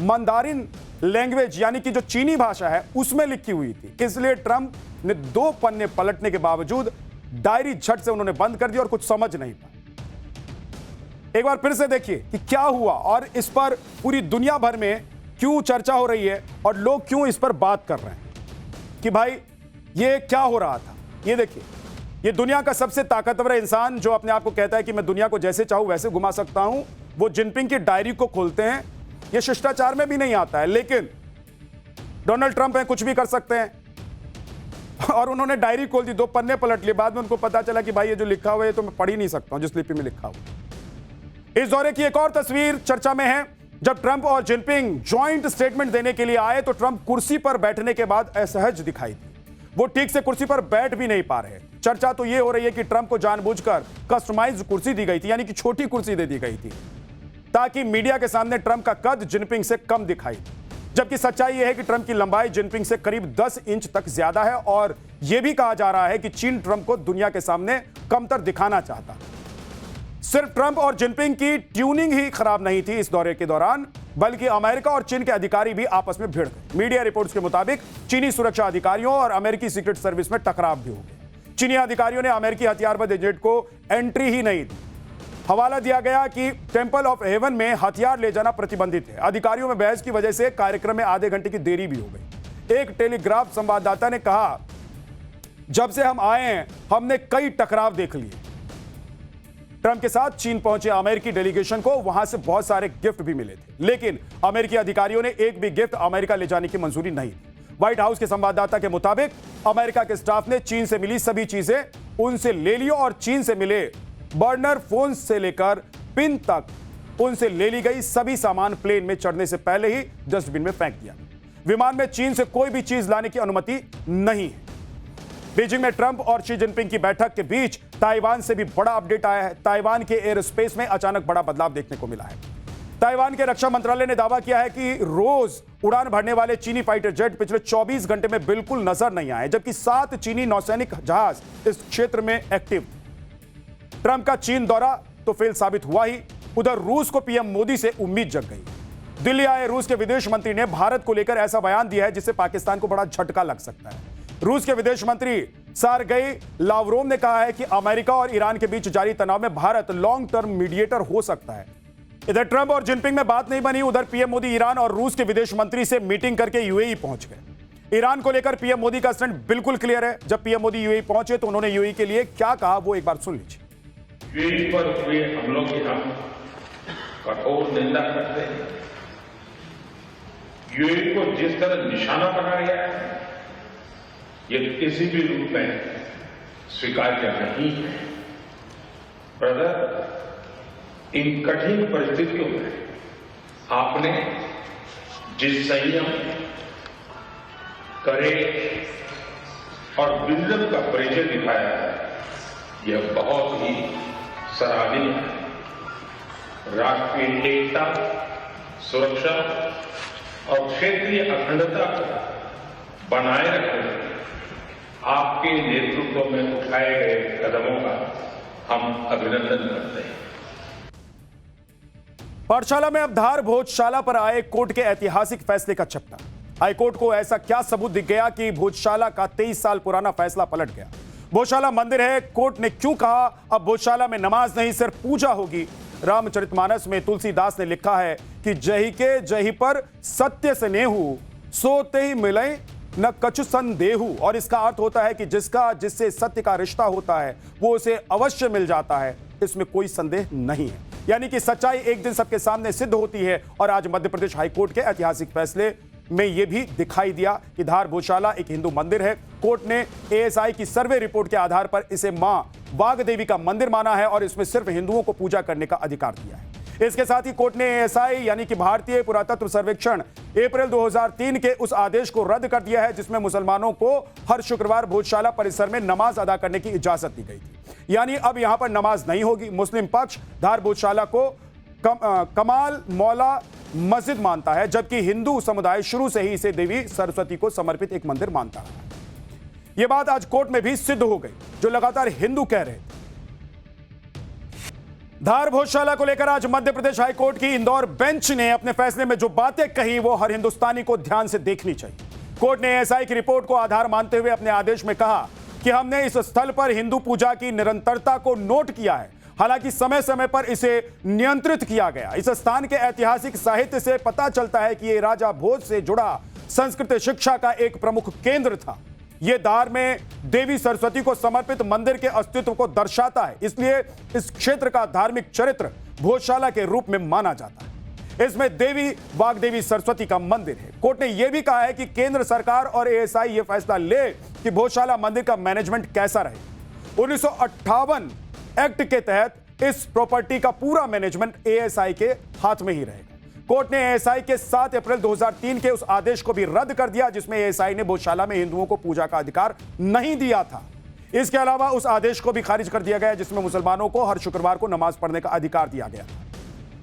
मंदारिन लैंग्वेज यानी कि जो चीनी भाषा है उसमें लिखी हुई थी, इसलिए ट्रंप ने 2 पन्ने पलटने के बावजूद डायरी झट से उन्होंने बंद कर दी और कुछ समझ नहीं पाए। एक बार फिर से देखिए कि क्या हुआ और इस पर पूरी दुनिया भर में क्यों चर्चा हो रही है और लोग क्यों इस पर बात कर रहे हैं कि भाई ये क्या हो रहा था। ये देखिए, ये दुनिया का सबसे ताकतवर इंसान जो अपने आप को कहता है कि मैं दुनिया को जैसे चाहूं वैसे घुमा सकता हूं, वो जिनपिंग की डायरी को खोलते हैं। ये शिष्टाचार में भी नहीं आता है, लेकिन डोनाल्ड ट्रंप है, कुछ भी कर सकते हैं। और उन्होंने डायरी खोल दी, 2 पन्ने पलट लिए। बाद में उनको पता चला कि भाई ये जो लिखा हुआ है तो मैं पढ़ ही नहीं सकता हूं जिस लिपि में लिखा हुआ। इस दौरे की एक और तस्वीर चर्चा में है। जब ट्रंप और जिनपिंग ज्वाइंट स्टेटमेंट देने के लिए आए तो ट्रंप कुर्सी पर बैठने के बाद असहज दिखाई दी। वो ठीक से कुर्सी पर बैठ भी नहीं पा रहे। चर्चा तो ये हो रही है कि ट्रंप को जानबूझकर कस्टमाइज्ड कुर्सी दी गई थी, यानी कि छोटी कुर्सी दे दी गई थी ताकि मीडिया के सामने ट्रंप का कद जिनपिंग से कम दिखाई दे। जबकि सच्चाई यह है कि ट्रंप की लंबाई जिनपिंग से करीब 10 इंच तक ज्यादा है और यह भी कहा जा रहा है कि चीन ट्रंप को दुनिया के सामने कमतर दिखाना चाहता। सिर्फ ट्रंप और जिनपिंग की ट्यूनिंग ही खराब नहीं थी इस दौरे के दौरान, बल्कि अमेरिका और चीन के अधिकारी भी आपस में भिड़ गए। मीडिया रिपोर्ट्स के मुताबिक चीनी सुरक्षा अधिकारियों और अमेरिकी सीक्रेट सर्विस में टकराव भी हो गया। चीनी अधिकारियों ने अमेरिकी हथियारबंद एजेंट को एंट्री ही नहीं दी। हवाला दिया गया कि टेंपल ऑफ हेवन में हथियार ले जाना प्रतिबंधित है। अधिकारियों में बहस की वजह से कार्यक्रम में आधे घंटे की देरी भी हो गई। एक टेलीग्राफ संवाददाता ने कहा, जब से हम आए हैं हमने कई टकराव देख लिए। ट्रंप के साथ चीन पहुंचे अमेरिकी डेलीगेशन को वहां से बहुत सारे गिफ्ट भी मिले थे, लेकिन अमेरिकी अधिकारियों ने एक भी गिफ्ट अमेरिका ले जाने की मंजूरी नहीं दी। व्हाइट हाउस के संवाददाता के मुताबिक अमेरिका के स्टाफ ने चीन से मिली सभी चीजें उनसे ले ली और चीन से मिले बर्नर फोन से लेकर पिन तक उनसे ले ली गई सभी सामान प्लेन में चढ़ने से पहले ही डस्टबिन में फेंक दिया। विमान में चीन से कोई भी चीज लाने की अनुमति नहीं है। बीजिंग में ट्रंप और शी जिनपिंग की बैठक के बीच ताइवान से भी बड़ा अपडेट आया है। ताइवान के एयर स्पेस में अचानक बड़ा बदलाव देखने को मिला है। ताइवान के रक्षा मंत्रालय ने दावा किया है कि रोज उड़ान भरने वाले चीनी फाइटर जेट पिछले 24 घंटे में बिल्कुल नजर नहीं आए, जबकि 7 चीनी नौसैनिक जहाज इस क्षेत्र में एक्टिव। ट्रंप का चीन दौरा तो फेल साबित हुआ ही, उधर रूस को पीएम मोदी से उम्मीद जग गई। दिल्ली आए रूस के विदेश मंत्री ने भारत को लेकर ऐसा बयान दिया है जिससे पाकिस्तान को बड़ा झटका लग सकता है। रूस के विदेश मंत्री सर्गेई लावरोव ने कहा है कि अमेरिका और ईरान के बीच जारी तनाव में भारत लॉन्ग टर्म मीडिएटर हो सकता है। इधर ट्रंप और जिनपिंग में बात नहीं बनी, उधर पीएम मोदी ईरान और रूस के विदेश मंत्री से मीटिंग करके यूएई पहुंच गए। ईरान को लेकर पीएम मोदी का स्टैंड बिल्कुल क्लियर है। जब पीएम मोदी यूएई पहुंचे तो उन्होंने यूएई के लिए क्या कहा वो एक बार सुन लीजिए। यूएई पर हुए हमलों की हम कठोर निंदा करते हैं। यूएई को जिस तरह निशाना बनाया गया है ये किसी भी रूप में स्वीकार्य नहीं है। ब्रदर, इन कठिन परिस्थितियों में आपने जिस संयम, करेज और विजडम का परिचय दिखाया है यह बहुत ही सराहनीय है। राष्ट्रीय एकता, सुरक्षा और क्षेत्रीय अखंडता को बनाए रखने में आपके नेतृत्व में उठाए गए कदमों का हम अभिनंदन करते हैं। पाठशाला में अब धार भोजशाला पर आए कोर्ट के ऐतिहासिक फैसले का चपटा। हाईकोर्ट को ऐसा क्या सबूत दिख गया कि भोजशाला का 23 साल पुराना फैसला पलट गया। भोजशाला मंदिर है, कोर्ट ने क्यों कहा अब भोजशाला में नमाज नहीं सिर्फ पूजा होगी। रामचरितमानस में तुलसीदास ने लिखा है कि जही के जही पर सत्य से नेहू, सोते ही मिले न कछु संदेहू। और इसका अर्थ होता है कि जिससे सत्य का रिश्ता होता है वो उसे अवश्य मिल जाता है, इसमें कोई संदेह नहीं है। यानी कि सच्चाई एक दिन सबके सामने सिद्ध होती है। और आज मध्य प्रदेश हाईकोर्ट के ऐतिहासिक फैसले में यह भी दिखाई दिया कि धार भोजशाला एक हिंदू मंदिर है। कोर्ट ने एएसआई की सर्वे रिपोर्ट के आधार पर इसे मां वाघ देवी का मंदिर माना है और इसमें सिर्फ हिंदुओं को पूजा करने का अधिकार दिया है। इसके साथ ही कोर्ट ने एएसआई यानी कि भारतीय पुरातत्व सर्वेक्षण अप्रैल 2003 के उस आदेश को रद्द कर दिया है जिसमें मुसलमानों को हर शुक्रवार भोजशाला परिसर में नमाज अदा करने की इजाजत दी गई थी। यानी अब यहां पर नमाज नहीं होगी। मुस्लिम पक्ष धार भोजशाला को कमाल मौला मस्जिद मानता है, जबकि हिंदू समुदाय शुरू से ही इसे देवी सरस्वती को समर्पित एक मंदिर मानता है। यह बात आज कोर्ट में भी सिद्ध हो गई जो लगातार हिंदू कह रहे थे। धार भोजशाला को लेकर आज मध्य प्रदेश हाईकोर्ट की इंदौर बेंच ने अपने फैसले में जो बातें कही वो हर हिंदुस्तानी को ध्यान से देखनी चाहिए। कोर्ट ने एएसआई की रिपोर्ट को आधार मानते हुए अपने आदेश में कहा कि हमने इस स्थल पर हिंदू पूजा की निरंतरता को नोट किया है हालांकि समय समय पर इसे नियंत्रित किया गया। इस स्थान के ऐतिहासिक साहित्य से पता चलता है कि यह राजा भोज से जुड़ा संस्कृत शिक्षा का एक प्रमुख केंद्र था। यह धार में देवी सरस्वती को समर्पित मंदिर के अस्तित्व को दर्शाता है, इसलिए इस क्षेत्र का धार्मिक चरित्र भोजशाला के रूप में माना जाता है। इसमें देवी वाग्देवी सरस्वती का मंदिर है। कोर्ट ने यह भी कहा है कि केंद्र सरकार और एएसआई यह फैसला ले कि भोजशाला मंदिर का मैनेजमेंट कैसा रहे। 1958 एक्ट के तहत इस प्रॉपर्टी का पूरा मैनेजमेंट एएसआई के हाथ में ही रहेगा। कोर्ट ने एएसआई के 7 अप्रैल 2003 के उस आदेश को भी रद्द कर दिया जिसमें एएसआई ने भोजशाला में हिंदुओं को पूजा का अधिकार नहीं दिया था। इसके अलावा उस आदेश को भी खारिज कर दिया गया जिसमें मुसलमानों को हर शुक्रवार को नमाज पढ़ने का अधिकार दिया गया था।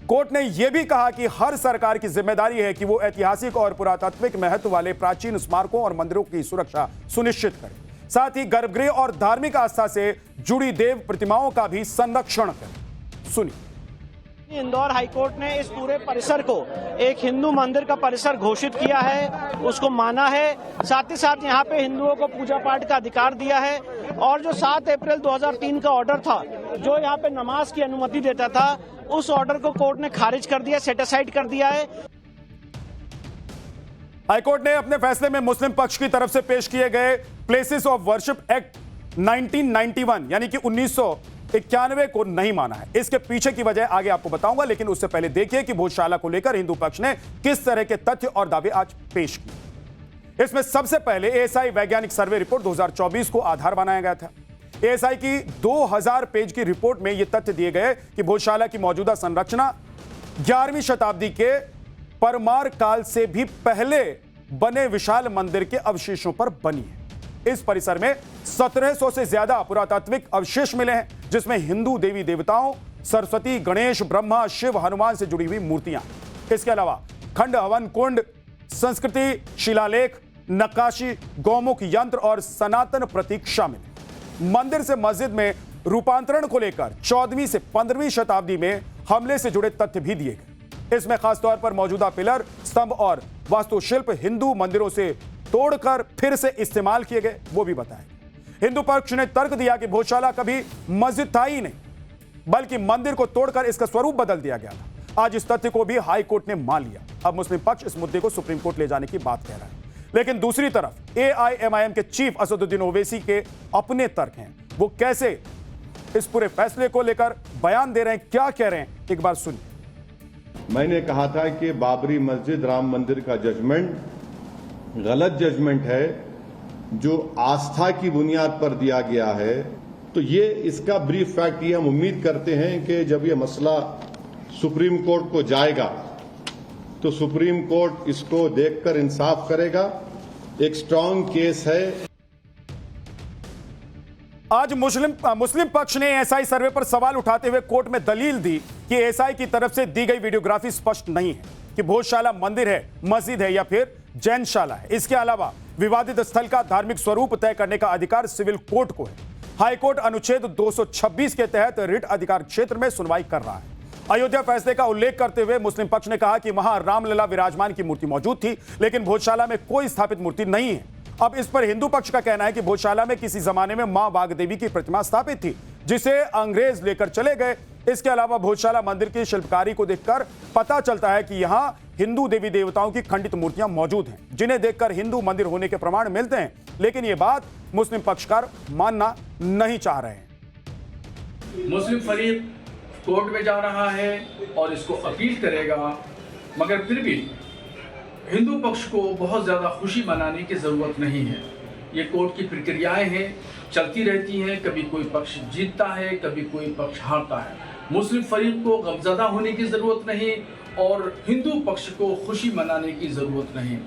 कोर्ट ने यह भी कहा कि हर सरकार की जिम्मेदारी है कि वो ऐतिहासिक और पुरातात्विक महत्व वाले प्राचीन स्मारकों और मंदिरों की सुरक्षा सुनिश्चित करे, साथ ही गर्भगृह और धार्मिक आस्था से जुड़ी देव प्रतिमाओं का भी संरक्षण करे। सुनिए। इंदौर हाईकोर्ट ने इस पूरे परिसर को एक हिंदू मंदिर का परिसर घोषित किया है, उसको माना है, साथ ही साथ यहाँ पे हिंदुओं को पूजा पाठ का अधिकार दिया है। और जो 7 अप्रैल 2003 का ऑर्डर था जो यहाँ पे नमाज की अनुमति देता था, उस ऑर्डर को कोर्ट ने खारिज कर दिया, सेट असाइड कर दिया है। हाईकोर्ट ने अपने फैसले में मुस्लिम पक्ष की तरफ से पेश किए गए प्लेसेस ऑफ वर्शिप एक्ट 1991 यानी कि 1991 को नहीं माना है। इसके पीछे की वजह आगे आपको बताऊंगा, लेकिन उससे पहले देखिए कि भोजशाला को लेकर हिंदू पक्ष ने किस तरह के तथ्य और दावे आज पेश किए। इसमें सबसे पहले एएसआई वैज्ञानिक सर्वे रिपोर्ट 2024 को आधार बनाया गया था। एएसआई की 2000 पेज की रिपोर्ट में यह तथ्य दिए गए कि भोजशाला की मौजूदा संरचना 11वीं शताब्दी के परमार काल से भी पहले बने विशाल मंदिर के अवशेषों पर बनी है। इस परिसर में 1700 से ज्यादा पुरातात्विक अवशेष मिले हैं जिसमें हिंदू देवी देवताओं, सरस्वती, गणेश, ब्रह्मा, शिव, हनुमान से जुड़ी हुई मूर्तियां। इसके अलावा खंड हवन कुंड, संस्कृति, शिलालेख, नक्काशी, गौमुख यंत्र और सनातन प्रतीक शामिल हैं। मंदिर से मस्जिद में रूपांतरण को लेकर 14वीं से 15वीं शताब्दी में हमले से जुड़े तथ्य भी दिए गए। इसमें खासतौर पर मौजूदा पिलर, स्तंभ और वास्तुशिल्प हिंदू मंदिरों से तोड़कर फिर से इस्तेमाल किए गए, वो भी बताया। हिंदू पक्ष ने तर्क दिया कि भोजशाला कभी मस्जिद था ही नहीं, बल्कि मंदिर को तोड़कर इसका स्वरूप बदल दिया गया था। आज इस तथ्य को भी हाई कोर्ट ने मान लिया। अब मुस्लिम पक्ष इस मुद्दे को सुप्रीम कोर्ट ले जाने की बात कह रहा है। लेकिन दूसरी तरफ एआईएमआईएम के चीफ असदुद्दीन ओवैसी के अपने तर्क हैं। वो कैसे इस पूरे फैसले को लेकर बयान दे रहे हैं, क्या कह रहे हैं, एक बार सुनिए। मैंने कहा था कि बाबरी मस्जिद, राम मंदिर का जजमेंट गलत जजमेंट है, जो आस्था की बुनियाद पर दिया गया है। तो ये इसका ब्रीफ फैक्ट ये हम उम्मीद करते हैं कि जब ये मसला सुप्रीम कोर्ट को जाएगा तो सुप्रीम कोर्ट इसको देखकर इंसाफ करेगा। एक स्ट्रांग केस है। आज मुस्लिम पक्ष ने एएसआई सर्वे पर सवाल उठाते हुए कोर्ट में दलील दी कि एएसआई की तरफ से दी गई वीडियोग्राफी स्पष्ट नहीं है कि भोजशाला मंदिर है, मस्जिद है या फिर जैनशाला है। इसके अलावा विवादित स्थल का धार्मिक स्वरूप तय करने का अधिकार सिविल कोर्ट को है। हाईकोर्ट अनुच्छेद 226 के तहत रिट अधिकार क्षेत्र में सुनवाई कर रहा है। अयोध्या फैसले का उल्लेख करते हुए मुस्लिम पक्ष ने कहा कि वहां रामलला विराजमान की मूर्ति मौजूद थी, लेकिन भोजशाला में कोई स्थापित मूर्ति नहीं है। अब इस पर हिंदू पक्ष का कहना है कि भोजशाला में किसी जमाने में मां वाग्देवी की प्रतिमा स्थापित थी, जिसे अंग्रेज लेकर चले गए। इसके अलावा भोजशाला मंदिर की शिल्पकारी को देखकर पता चलता है कि यहां हिंदू देवी देवताओं की खंडित मूर्तियां मौजूद हैं, जिन्हें देखकर हिंदू मंदिर होने के प्रमाण मिलते हैं। लेकिन यह बात मुस्लिम पक्षकार मानना नहीं चाह रहे हैं। मुस्लिम फरीक कोर्ट में जा रहा है और इसको अपील करेगा, मगर फिर भी हिंदू पक्ष को बहुत ज्यादा खुशी मनाने की जरूरत नहीं है। ये कोर्ट की प्रक्रियाएं हैं, चलती रहती हैं। कभी कोई पक्ष जीतता है, कभी कोई पक्ष हारता है। मुस्लिम फरीक को गमज़दा होने की जरूरत नहीं और हिंदू पक्ष को खुशी मनाने की जरूरत नहीं।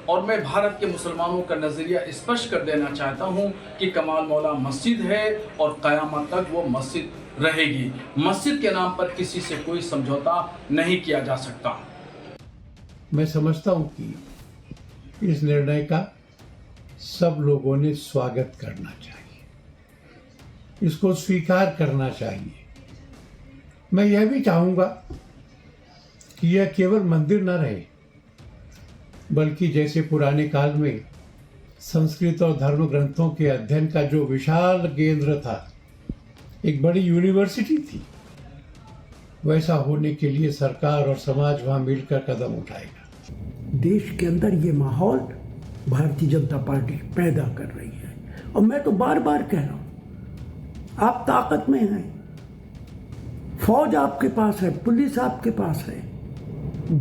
और मैं भारत के मुसलमानों का नजरिया स्पष्ट कर देना चाहता हूं कि कमाल मौला मस्जिद है और क़यामत तक वो मस्जिद रहेगी। मस्जिद के नाम पर किसी से कोई समझौता नहीं किया जा सकता। मैं समझता हूं कि इस निर्णय का सब लोगों ने स्वागत करना चाहिए, इसको स्वीकार करना चाहिए। मैं यह भी चाहूंगा कि यह केवल मंदिर न रहे, बल्कि जैसे पुराने काल में संस्कृत और धर्म ग्रंथों के अध्ययन का जो विशाल केंद्र था, एक बड़ी यूनिवर्सिटी थी, वैसा होने के लिए सरकार और समाज वहां मिलकर कदम उठाएगा। देश के अंदर ये माहौल भारतीय जनता पार्टी पैदा कर रही है और मैं तो बार बार कह रहा हूं, आप ताकत में हैं, फौज आपके पास है, पुलिस आपके पास है,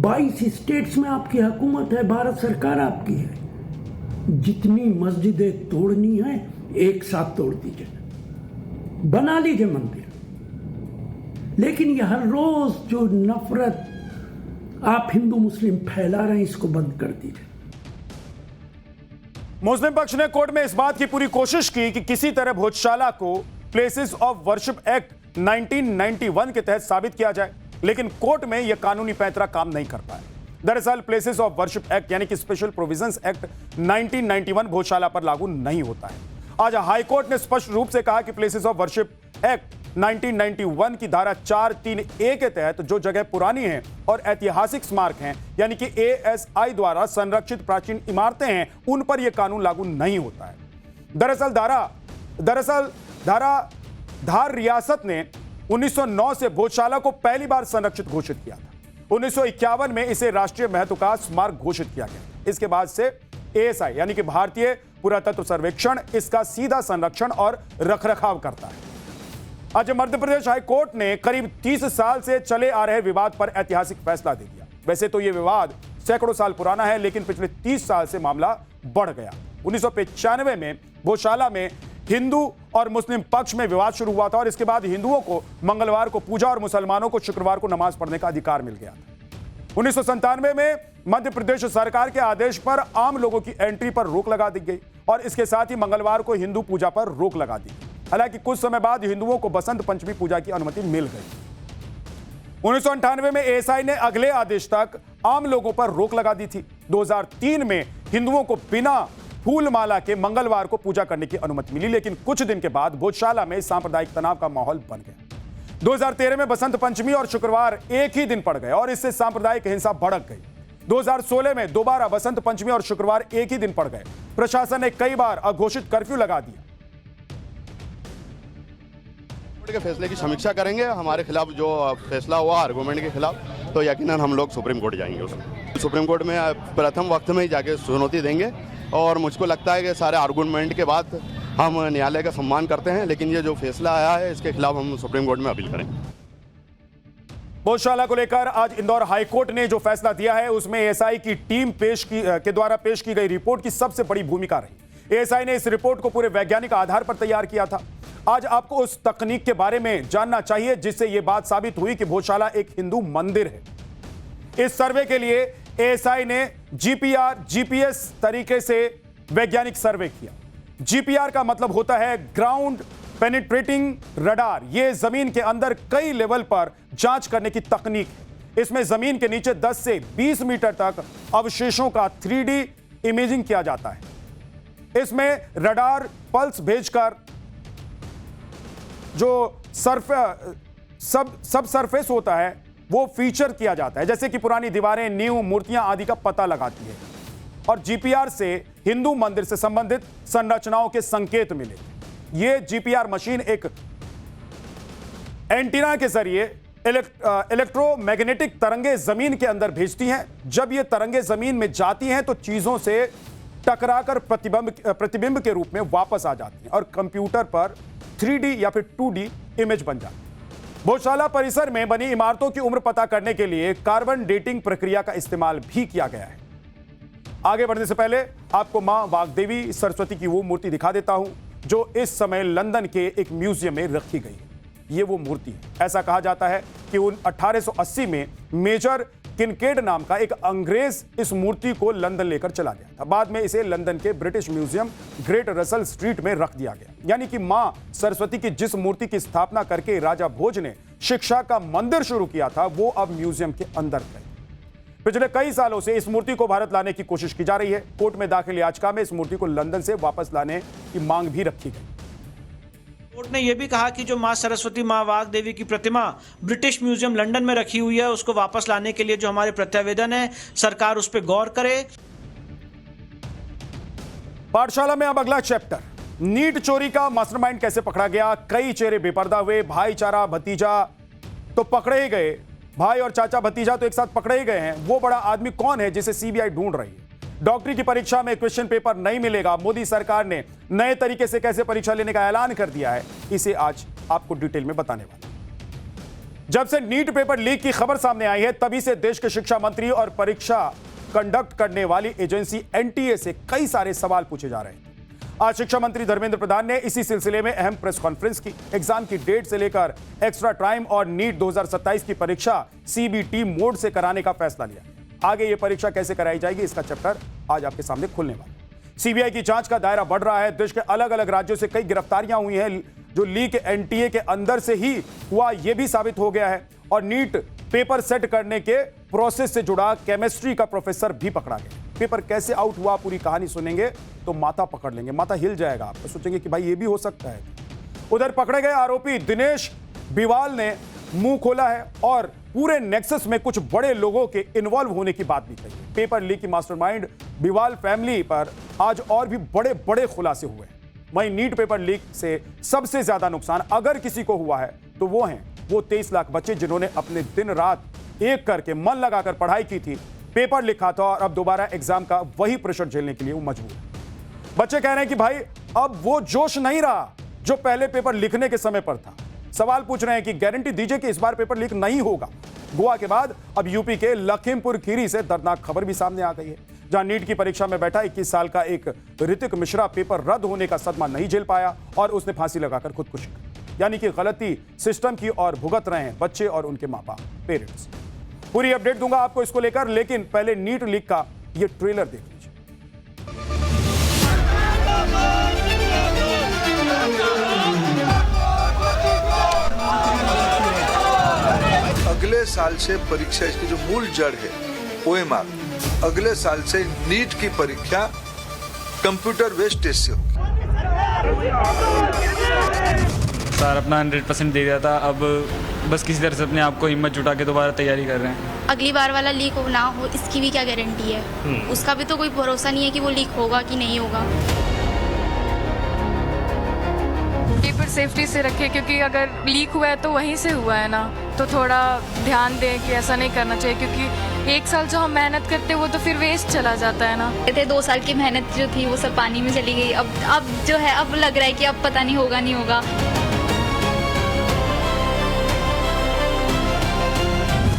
22 स्टेट्स में आपकी हुकूमत है, भारत सरकार आपकी है। जितनी मस्जिदें तोड़नी है एक साथ तोड़ दीजिए, बना लीजिए मंदिर, लेकिन ये हर रोज जो नफरत आप हिंदू मुस्लिम फैला रहे हैं इसको बंद कर दीजिए। मुस्लिम पक्ष ने कोर्ट में इस बात की पूरी कोशिश की कि किसी तरह भोजशाला को प्लेसेस ऑफ वर्शिप एक्ट 1991 के तहत साबित किया जाए, लेकिन कोर्ट में यह कानूनी पैंतरा काम नहीं कर पाया। दरअसल प्लेसेस ऑफ वर्शिप एक्ट यानी कि स्पेशल प्रोविजंस एक्ट 1991 भोजशाला पर लागू नहीं होता है। आज हाईकोर्ट ने स्पष्ट रूप से कहा कि प्लेसेस ऑफ वर्शिप एक्ट 1991 की धारा 4(3)(a) के तहत जो जगह पुरानी है और ऐतिहासिक स्मारक हैं यानी कि ASI द्वारा संरक्षित प्राचीन इमारतें हैं, उन पर यह कानून लागू नहीं होता है। दरअसल धार रियासत ने 1909 से भोजशाला को पहली बार संरक्षित घोषित किया था। 1951 में इसे राष्ट्रीय महत्व का स्मारक घोषित किया गया। इसके बाद से ASI यानी कि भारतीय पुरातत्व सर्वेक्षण इसका सीधा संरक्षण और रखरखाव करता है। आज मध्य प्रदेश हाई कोर्ट ने करीब 30 साल से चले आ रहे विवाद पर ऐतिहासिक फैसला दे दिया। वैसे तो यह विवाद सैकड़ों साल पुराना है, लेकिन पिछले 30 साल से मामला बढ़ गया। 1995 में भोजशाला में हिंदू और मुस्लिम पक्ष में विवाद शुरू हुआ था और इसके बाद हिंदुओं को मंगलवार को पूजा और मुसलमानों को शुक्रवार को नमाज पढ़ने का अधिकार मिल गया था। 1997 में मध्य प्रदेश सरकार के आदेश पर आम लोगों की एंट्री पर रोक लगा दी गई और इसके साथ ही मंगलवार को हिंदू पूजा पर रोक लगा दी। हालांकि कुछ समय बाद हिंदुओं को बसंत पंचमी पूजा की अनुमति मिल गई। 1998 में ASI ने अगले आदेश तक आम लोगों पर रोक लगा दी थी। 2003 में हिंदुओं को बिना फूल माला के मंगलवार को पूजा करने की अनुमति मिली, लेकिन कुछ दिन के बाद भोजशाला में सांप्रदायिक तनाव का माहौल बन गया। 2013 में बसंत पंचमी और शुक्रवार एक ही दिन पड़ गए और इससे सांप्रदायिक हिंसा भड़क गई। 2016 में दोबारा बसंत पंचमी और शुक्रवार एक ही दिन पड़ गए। प्रशासन ने कई बार अघोषित कर्फ्यू लगा दिया। के फैसले की समीक्षा करेंगे। हमारे खिलाफ जो फैसला हुआ आर्गूमेंट के खिलाफ, तो यकीनन हम लोग सुप्रीम कोर्ट जाएंगे। उसमें सुप्रीम कोर्ट में प्रथम वक्त में ही जाके चुनौती देंगे और मुझको लगता है कि सारे आर्गूमेंट के बाद हम न्यायालय का सम्मान करते हैं, लेकिन ये जो फैसला आया है इसके खिलाफ हम सुप्रीम कोर्ट में अपील करेंगे। भोजशाला को लेकर आज इंदौर हाईकोर्ट ने जो फैसला दिया है उसमें ASI की टीम के द्वारा पेश की गई रिपोर्ट की सबसे बड़ी भूमिका रही। ASI ने इस रिपोर्ट को पूरे वैज्ञानिक आधार पर तैयार किया था। आज आपको उस तकनीक के बारे में जानना चाहिए जिससे यह बात साबित हुई कि भोजशाला एक हिंदू मंदिर है। इस सर्वे के लिए ASI ने GPR GPS तरीके से वैज्ञानिक सर्वे किया। GPR का मतलब होता है ग्राउंड पेनिट्रेटिंग रडार। यह जमीन के अंदर कई लेवल पर जांच करने की तकनीक है। इसमें जमीन के नीचे 10 से 20 मीटर तक अवशेषों का 3D इमेजिंग किया जाता है। इसमें रडार पल्स भेजकर जो सब सरफेस होता है वो फीचर किया जाता है, जैसे कि पुरानी दीवारें, नींव, मूर्तियां आदि का पता लगाती है और GPR से हिंदू मंदिर से संबंधित संरचनाओं के संकेत मिले। यह GPR मशीन एक एंटीना के जरिए इलेक्ट्रोमैग्नेटिक तरंगे जमीन के अंदर भेजती हैं। जब ये तरंगे जमीन में जाती हैं तो चीजों से टकराकर प्रतिबिंब के रूप में वापस आ जाती हैं और कंप्यूटर पर 3D या फिर 2D इमेज बन जाती है। भोजशाला परिसर में बनी इमारतों की उम्र पता करने के लिए कार्बन डेटिंग प्रक्रिया का इस्तेमाल भी किया गया है। आगे बढ़ने से पहले आपको मां वाग्देवी सरस्वती की वो मूर्ति दिखा देता हूं जो इस समय लंदन के एक म्यूजियम में रखी गई है। ये वो मूर्ति है। ऐसा कहा जाता है कि 1880 में मेजर किनकेड नाम का एक अंग्रेज इस मूर्ति को लंदन लेकर चला गया था। बाद में इसे लंदन के British museum great Russell street में रख दिया गया। यानी कि मां सरस्वती की जिस मूर्ति की स्थापना करके राजा भोज ने शिक्षा का मंदिर शुरू किया था वो अब म्यूजियम के अंदर है। पिछले कई सालों से इस मूर्ति को भारत लाने की कोशिश की जा रही है। कोर्ट में दाखिल याचिका में इस मूर्ति को लंदन से वापस लाने की मांग भी रखी गई। कोर्ट ने यह भी कहा कि जो मां सरस्वती, मां वाग्देवी की प्रतिमा ब्रिटिश म्यूजियम लंदन में रखी हुई है उसको वापस लाने के लिए जो हमारे प्रत्यावेदन है सरकार उस पर गौर करे। पाठशाला में अब अगला चैप्टर, नीट चोरी का मास्टरमाइंड कैसे पकड़ा गया, कई चेहरे बेपर्दा हुए, भाईचारा भतीजा तो पकड़े ही गए। भाई और चाचा भतीजा तो एक साथ पकड़े ही गए हैं। वो बड़ा आदमी कौन है जिसे सीबीआई ढूंढ रही है? डॉक्टरी की परीक्षा में क्वेश्चन पेपर नहीं मिलेगा। मोदी सरकार ने नए तरीके से कैसे परीक्षा लेने का ऐलान कर दिया है, इसे आज आपको डिटेल में बताने वाला। जब से नीट पेपर लीक की खबर सामने आई है, तभी से देश के शिक्षा मंत्री और परीक्षा कंडक्ट करने वाली एजेंसी एनटीए से कई सारे सवाल पूछे जा रहे हैं। आज शिक्षा मंत्री धर्मेंद्र प्रधान ने इसी सिलसिले में अहम प्रेस कॉन्फ्रेंस की। एग्जाम की डेट से लेकर एक्स्ट्रा टाइम और नीट 2027 की परीक्षा सीबीटी मोड से कराने का फैसला लिया। आगे ये परीक्षा कैसे कराई जाएगी, इसका चैप्टर आज आपके सामने खुलने वाला है। सीबीआई की जांच का दायरा बढ़ रहा है। देश के अलग अलग राज्यों से कई गिरफ्तारियां हुई हैं। जो लीक एनटीए के अंदर से ही हुआ, यह भी साबित हो गया है। और नीट पेपर सेट करने के प्रोसेस से जुड़ा केमिस्ट्री का प्रोफेसर भी पकड़ा गया। पेपर कैसे आउट हुआ, पूरी कहानी सुनेंगे तो माथा पकड़ लेंगे, माथा हिल जाएगा। आप तो सोचेंगे कि भाई ये भी हो सकता है। उधर पकड़े गए आरोपी दिनेश बिवाल ने मुंह खोला है और पूरे नेक्सस में कुछ बड़े लोगों के इन्वॉल्व होने की बात भी कही है। पेपर लीक की मास्टरमाइंड बिवाल फैमिली पर आज और भी बड़े बड़े खुलासे हुए हैं। वहीं नीट पेपर लीक से सबसे ज्यादा नुकसान अगर किसी को हुआ है तो वो 23 लाख बच्चे जिन्होंने अपने दिन रात एक करके मन लगाकर पढ़ाई की थी, पेपर लिखा था और अब दोबारा एग्जाम का वही प्रेशर झेलने के लिए वो मजबूर है। बच्चे कह रहे हैं कि भाई अब वो जोश नहीं रहा जो पहले पेपर लिखने के समय पर था। सवाल पूछ रहे हैं कि गारंटी दीजिए कि इस बार पेपर लीक नहीं होगा। गोवा के बाद अब यूपी के लखीमपुर खीरी से दर्दनाक खबर भी सामने आ गई है, जहां नीट की परीक्षा में बैठा 21 साल का एक ऋतिक मिश्रा पेपर रद्द होने का सदमा नहीं झेल पाया और उसने फांसी लगाकर खुदकुशी की। यानी कि गलती सिस्टम की और भुगत रहे हैं बच्चे और उनके मां बाप, पेरेंट्स। पूरी अपडेट दूंगा आपको इसको लेकर, लेकिन पहले नीट लीक का ये ट्रेलर देख लीजिए। अगले साल से परीक्षा, इसकी जो मूल जड़ है ओएमआर, अगले साल से नीट की परीक्षा कंप्यूटर बेस्ड टेस्ट से होगी। सर अपना 100% दे दिया था, अब बस किसी तरह से अपने आप को हिम्मत जुटा के दोबारा तैयारी कर रहे हैं। अगली बार वाला लीक हो ना हो, इसकी भी क्या गारंटी है? उसका भी तो कोई भरोसा नहीं है कि वो लीक होगा कि नहीं होगा। पेपर सेफ्टी से रखें, क्योंकि अगर लीक हुआ है तो वहीं से हुआ है ना, तो थोड़ा ध्यान दें कि ऐसा नहीं करना चाहिए, क्योंकि एक साल जो हम मेहनत करते हैं वो तो फिर वेस्ट चला जाता है ना। 2 साल की मेहनत जो थी वो सब पानी में चली गई। अब जो है, अब लग रहा है कि अब पता नहीं होगा नहीं होगा।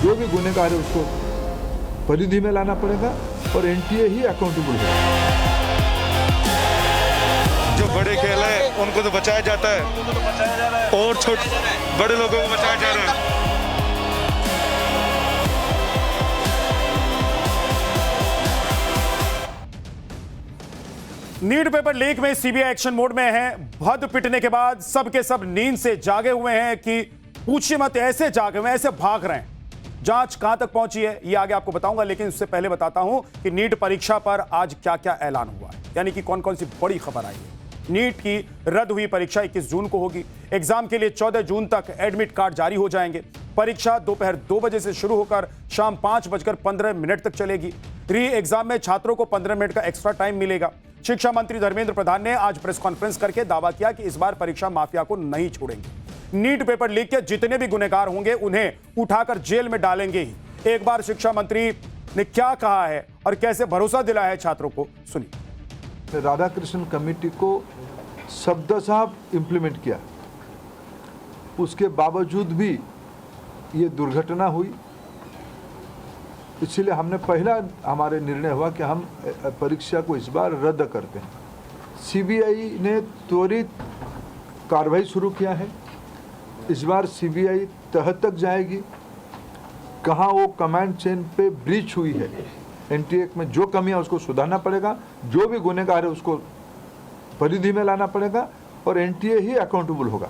जो भी गुनहगार है उसको परिधि में लाना पड़ेगा और एनटीए ही अकाउंटेबल है। जो बड़े खेल है उनको तो बचाया जाता है और छोटे बड़े लोगों को बचाया जा रहा है। नीट पेपर लीक में सीबीआई एक्शन मोड में है। भद पिटने के बाद सबके सब नींद से जागे हुए हैं कि पूछिए मत, ऐसे जागे हुए, ऐसे भाग रहे हैं। जांच कहां तक पहुंची है ये आगे आपको बताऊंगा, लेकिन उससे पहले बताता हूं कि नीट परीक्षा पर आज क्या क्या ऐलान हुआ है, यानी कि कौन कौन सी बड़ी खबर आई है। नीट की रद्द हुई परीक्षा 21 जून को होगी। एग्जाम के लिए 14 जून तक एडमिट कार्ड जारी हो जाएंगे। परीक्षा दोपहर 2 बजे से शुरू होकर शाम 5:15 तक चलेगी। री एग्जाम में छात्रों को 15 मिनट का एक्स्ट्रा टाइम मिलेगा। शिक्षा मंत्री धर्मेंद्र प्रधान ने आज प्रेस कॉन्फ्रेंस करके दावा किया कि इस बार परीक्षा माफिया को नहीं छोड़ेंगे। नीट पेपर लीक के जितने भी गुनहगार होंगे उन्हें उठाकर जेल में डालेंगे ही। एक बार शिक्षा मंत्री ने क्या कहा है और कैसे भरोसा दिलाया है छात्रों को, सुनिए। राधाकृष्णन कमेटी को शब्दशः इम्प्लीमेंट किया, उसके बावजूद भी ये दुर्घटना हुई। इसलिए हमने पहला हमारे निर्णय हुआ कि हम परीक्षा को इस बार रद्द करते हैं। सीबीआई ने त्वरित कार्रवाई शुरू किया है। इस बार सीबीआई तह तक जाएगी, कहाँ वो कमांड चेन पे ब्रीच हुई है, एनटीए में जो कमियां उसको सुधारना पड़ेगा, जो भी गुनहगार है उसको परिधि में लाना पड़ेगा और एनटीए ही अकाउंटेबल होगा।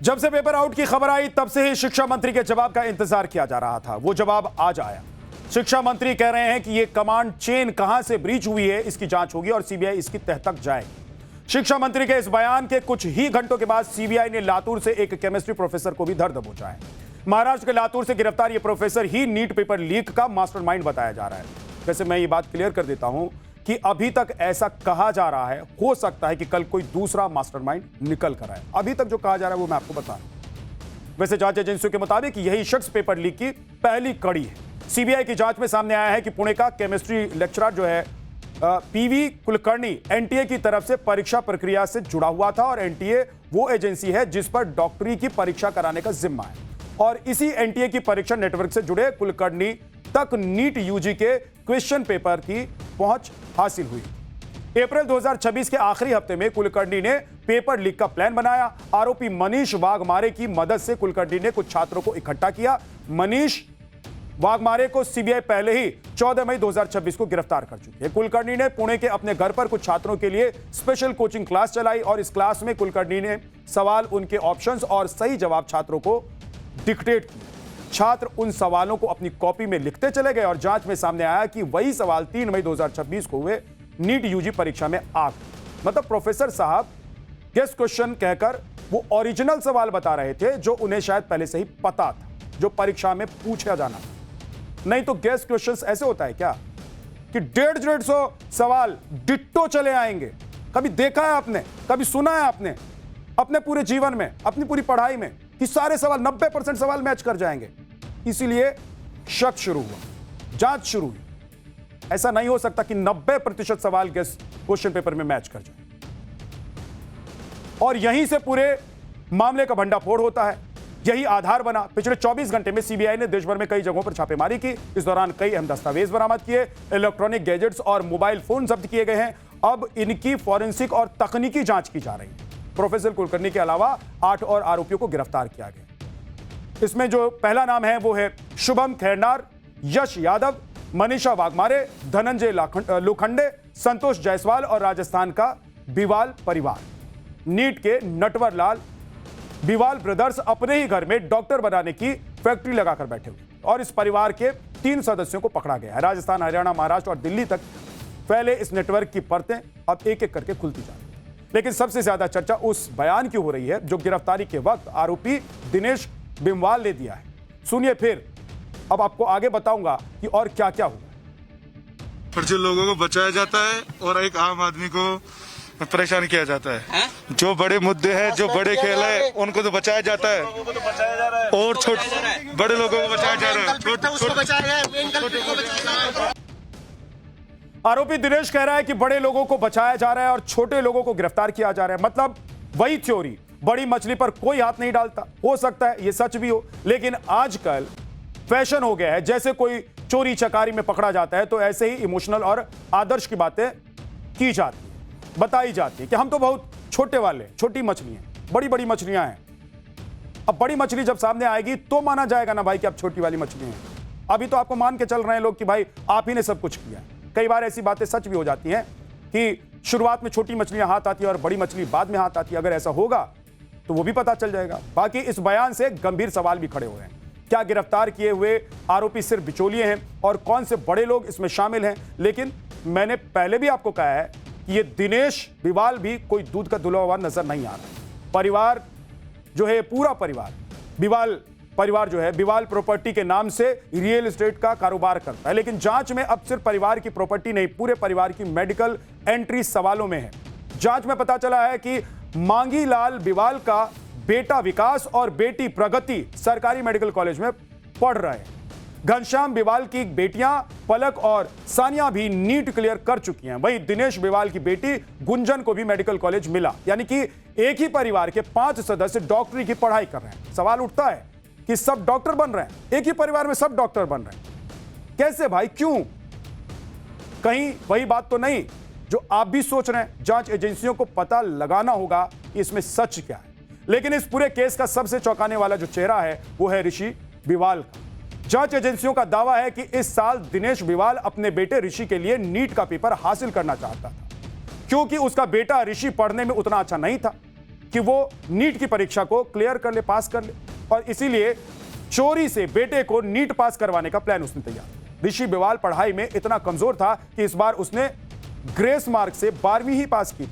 जब से पेपर आउट की खबर आई तब से ही शिक्षा मंत्री के जवाब का इंतजार किया जा रहा था। वो जवाब आज आया। शिक्षा मंत्री कह रहे हैं कि ये कमांड चेन कहां से ब्रीच हुई है इसकी जांच होगी और सीबीआई इसकी तह तक जाएगी। शिक्षा मंत्री के इस बयान के कुछ ही घंटों के बाद सीबीआई ने लातूर से एक केमिस्ट्री प्रोफेसर को भी धर दबोचा है। महाराष्ट्र के लातूर से गिरफ्तार ये प्रोफेसर ही नीट पेपर लीक का मास्टरमाइंड बताया जा रहा है। वैसे मैं ये बात क्लियर कर देता हूं कि अभी तक ऐसा कहा जा रहा है, हो सकता है कि कल कोई दूसरा मास्टरमाइंड निकल कर आए। अभी तक जो कहा जा रहा है वो मैं आपको बता रहा हूं। वैसे जांच एजेंसियों के मुताबिक यही शख्स पेपर लीक की पहली कड़ी है। सीबीआई की जांच में सामने आया है कि पुणे का केमिस्ट्री लेक्चरर जो है पीवी कुलकर्णी एनटीए की तरफ से परीक्षा प्रक्रिया से जुड़ा हुआ था और एनटीए वो एजेंसी है जिस पर डॉक्टरी की परीक्षा कराने का जिम्मा है और इसी एनटीए की परीक्षा नेटवर्क से जुड़े कुलकर्णी तक नीट यूजी के क्वेश्चन पेपर की पहुंच हासिल हुई। अप्रैल 2026 के आखिरी हफ्ते में कुलकर्णी ने पेपर लीक का प्लान बनाया। आरोपी मनीष वाघमारे की मदद से कुलकर्णी ने कुछ छात्रों को इकट्ठा किया। मनीष वाघमारे को सीबीआई पहले ही 14 मई 2026 को गिरफ्तार कर चुकी है। कुलकर्णी ने पुणे के अपने घर पर कुछ छात्रों के लिए स्पेशल कोचिंग क्लास चलाई और इस क्लास में कुलकर्णी ने सवाल, उनके ऑप्शंस और सही जवाब छात्रों को डिक्टेट किए। छात्र उन सवालों को अपनी कॉपी में लिखते चले गए और जांच में सामने आया कि वही सवाल 3 मई 2026 को हुए नीट यूजी परीक्षा में आ गए। मतलब प्रोफेसर साहब गेस्ट क्वेश्चन कहकर वो ओरिजिनल सवाल बता रहे थे जो उन्हें शायद पहले से ही पता था, जो परीक्षा में पूछा जाना था। नहीं तो गेस्ट क्वेश्चंस ऐसे होता है क्या कि 150 सवाल डिट्टो चले आएंगे। कभी देखा है आपने, कभी सुना है आपने अपने पूरे जीवन में, अपनी पूरी पढ़ाई में कि सारे सवाल 90% सवाल मैच कर जाएंगे? इसीलिए शक शुरू हुआ, जांच शुरू हुई। ऐसा नहीं हो सकता कि 90% सवाल गेस्ट क्वेश्चन पेपर में मैच कर जाए। और यहीं से पूरे मामले का भंडाफोड़ होता है, यही आधार बना। पिछले 24 घंटे में सीबीआई ने देश भर में कई जगहों पर छापेमारी की। इस दौरान कई अहम दस्तावेज बरामद किए, इलेक्ट्रॉनिक गैजेट्स और मोबाइल फोन जब्त किए गए हैं। अब इनकी फॉरेंसिक और तकनीकी जांच की जा रही है। प्रोफेसर कुलकर्णी के अलावा 8 और आरोपियों को गिरफ्तार किया गया। इसमें जो पहला नाम है वो है शुभम खैरनार, यश यादव, मनीषा वाघमारे, धनंजय लोखंडे, संतोष जायसवाल और राजस्थान का बिवाल परिवार। नीट के नटवर लाल बिवाल ब्रदर्स अपने ही घर में डॉक्टर बनाने की फैक्ट्री लगाकर बैठे हुए और इस परिवार के 3 सदस्यों को पकड़ा गया है। राजस्थान, हरियाणा, महाराष्ट्र और दिल्ली तक फैले इस नेटवर्क की परतें अब एक एक करके खुलती जा रही है। लेकिन सबसे ज्यादा चर्चा उस बयान की हो रही है जो गिरफ्तारी के वक्त आरोपी दिनेश बिमवाल ने दिया है। सुनिए फिर, अब आपको आगे बताऊंगा कि और क्या क्या हुआ। पर जो लोगों को बचाया जाता है और एक आम आदमी को परेशान किया जाता है। जो बड़े मुद्दे हैं, जो बड़े खेल है, उनको तो बचाया जाता है और बड़े लोगों को बचाया जा रहा है। आरोपी दिनेश कह रहा है कि बड़े लोगों को बचाया जा रहा है और छोटे लोगों को गिरफ्तार किया जा रहा है। मतलब वही थ्योरी, बड़ी मछली पर कोई हाथ नहीं डालता। हो सकता है ये सच भी हो, लेकिन आजकल फैशन हो गया है, जैसे कोई चोरी चकारी में पकड़ा जाता है तो ऐसे ही इमोशनल और आदर्श की बातें की जाती है, बताई जाती है कि हम तो बहुत छोटे वाले, छोटी मछली हैं, बड़ी बड़ी मछलियां हैं। अब बड़ी मछली जब सामने आएगी तो माना जाएगा ना भाई कि आप छोटी वाली मछली हैं। अभी तो आपको मान के चल रहे हैं लोग कि भाई आप ही ने सब कुछ किया है। कई बार ऐसी बातें सच भी हो जाती हैं कि शुरुआत में छोटी मछलियां हाथ आती है और बड़ी मछली बाद में हाथ आती है। अगर ऐसा होगा तो वो भी पता चल जाएगा। बाकी इस बयान से गंभीर सवाल भी खड़े हुए हैं। क्या गिरफ्तार किए हुए आरोपी सिर्फ बिचौलिए हैं और कौन से बड़े लोग इसमें शामिल हैं? लेकिन मैंने पहले भी आपको कहा है कि ये दिनेश बिवाल भी कोई दूध का धुला हुआ नजर नहीं आ रहा। परिवार जो है, पूरा परिवार, बिवाल परिवार जो है, बिवाल प्रॉपर्टी के नाम से रियल एस्टेट का कारोबार करता है। लेकिन जांच में अब सिर्फ परिवार की प्रॉपर्टी नहीं, पूरे परिवार की मेडिकल एंट्री सवालों में है। जांच में पता चला है कि मांगी लाल बिवाल का बेटा विकास और बेटी प्रगति सरकारी मेडिकल कॉलेज में पढ़ रहे हैं। घनश्याम बिवाल की बेटियां पलक और सानिया भी नीट क्लियर कर चुकी हैं। वहीं दिनेश बिवाल की बेटी गुंजन को भी मेडिकल कॉलेज मिला। यानी कि एक ही परिवार के 5 सदस्य डॉक्टरी की पढ़ाई कर रहे हैं। सवाल उठता है कि सब डॉक्टर बन रहे हैं, एक ही परिवार में सब डॉक्टर बन रहे हैं, कैसे भाई, क्यों? कहीं वही बात तो नहीं जो आप भी सोच रहे हैं? जांच एजेंसियों को पता लगाना होगा कि इसमें सच क्या है। लेकिन इस पूरे केस का सबसे चौंकाने वाला जो चेहरा है वो है ऋषि बिवाल का। जांच एजेंसियों का दावा है कि इस साल दिनेश बिवाल अपने बेटे ऋषि के लिए नीट का पेपर हासिल करना चाहता था, क्योंकि उसका बेटा ऋषि पढ़ने में उतना अच्छा नहीं था कि वो नीट की परीक्षा को क्लियर कर ले, पास कर ले, और इसीलिए चोरी से बेटे को नीट पास करवाने का प्लान उसने तैयार। ऋषि बिवाल पढ़ाई में इतना कमजोर था कि इस बार उसने ग्रेस मार्क से 12वीं ही पास की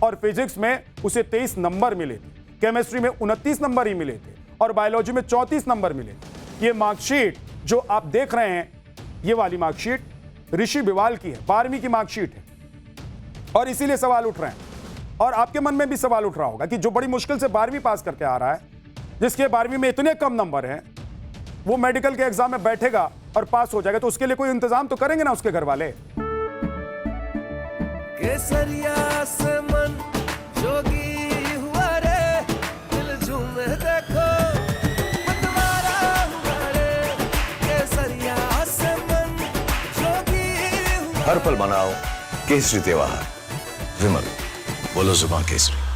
और फिजिक्स में उसे 23 नंबर मिले थे, केमिस्ट्री में 29 नंबर ही मिले थे और बायोलॉजी में 34 नंबर मिले थे। ये मार्कशीट जो आप देख रहे हैं, ये वाली मार्कशीट ऋषि बिवाल की है, 12वीं की मार्कशीट है। और इसीलिए सवाल उठ रहे हैं और आपके मन में भी सवाल उठ रहा होगा कि जो बड़ी मुश्किल से 12वीं पास करके आ रहा है जिसके 12वीं में इतने कम नंबर हैं, वो मेडिकल के एग्जाम में बैठेगा और पास हो जाएगा, तो उसके लिए कोई इंतजाम तो करेंगे ना उसके घर वाले। केसरिया से मन जोगी हुआ रे, दिल झूमे देखो मतवारा हुआ रे, केसरिया से मन जोगी हुआ। हर पल मनाओ केसरी त्योहार। विमल, बोलो जुबान केसरी।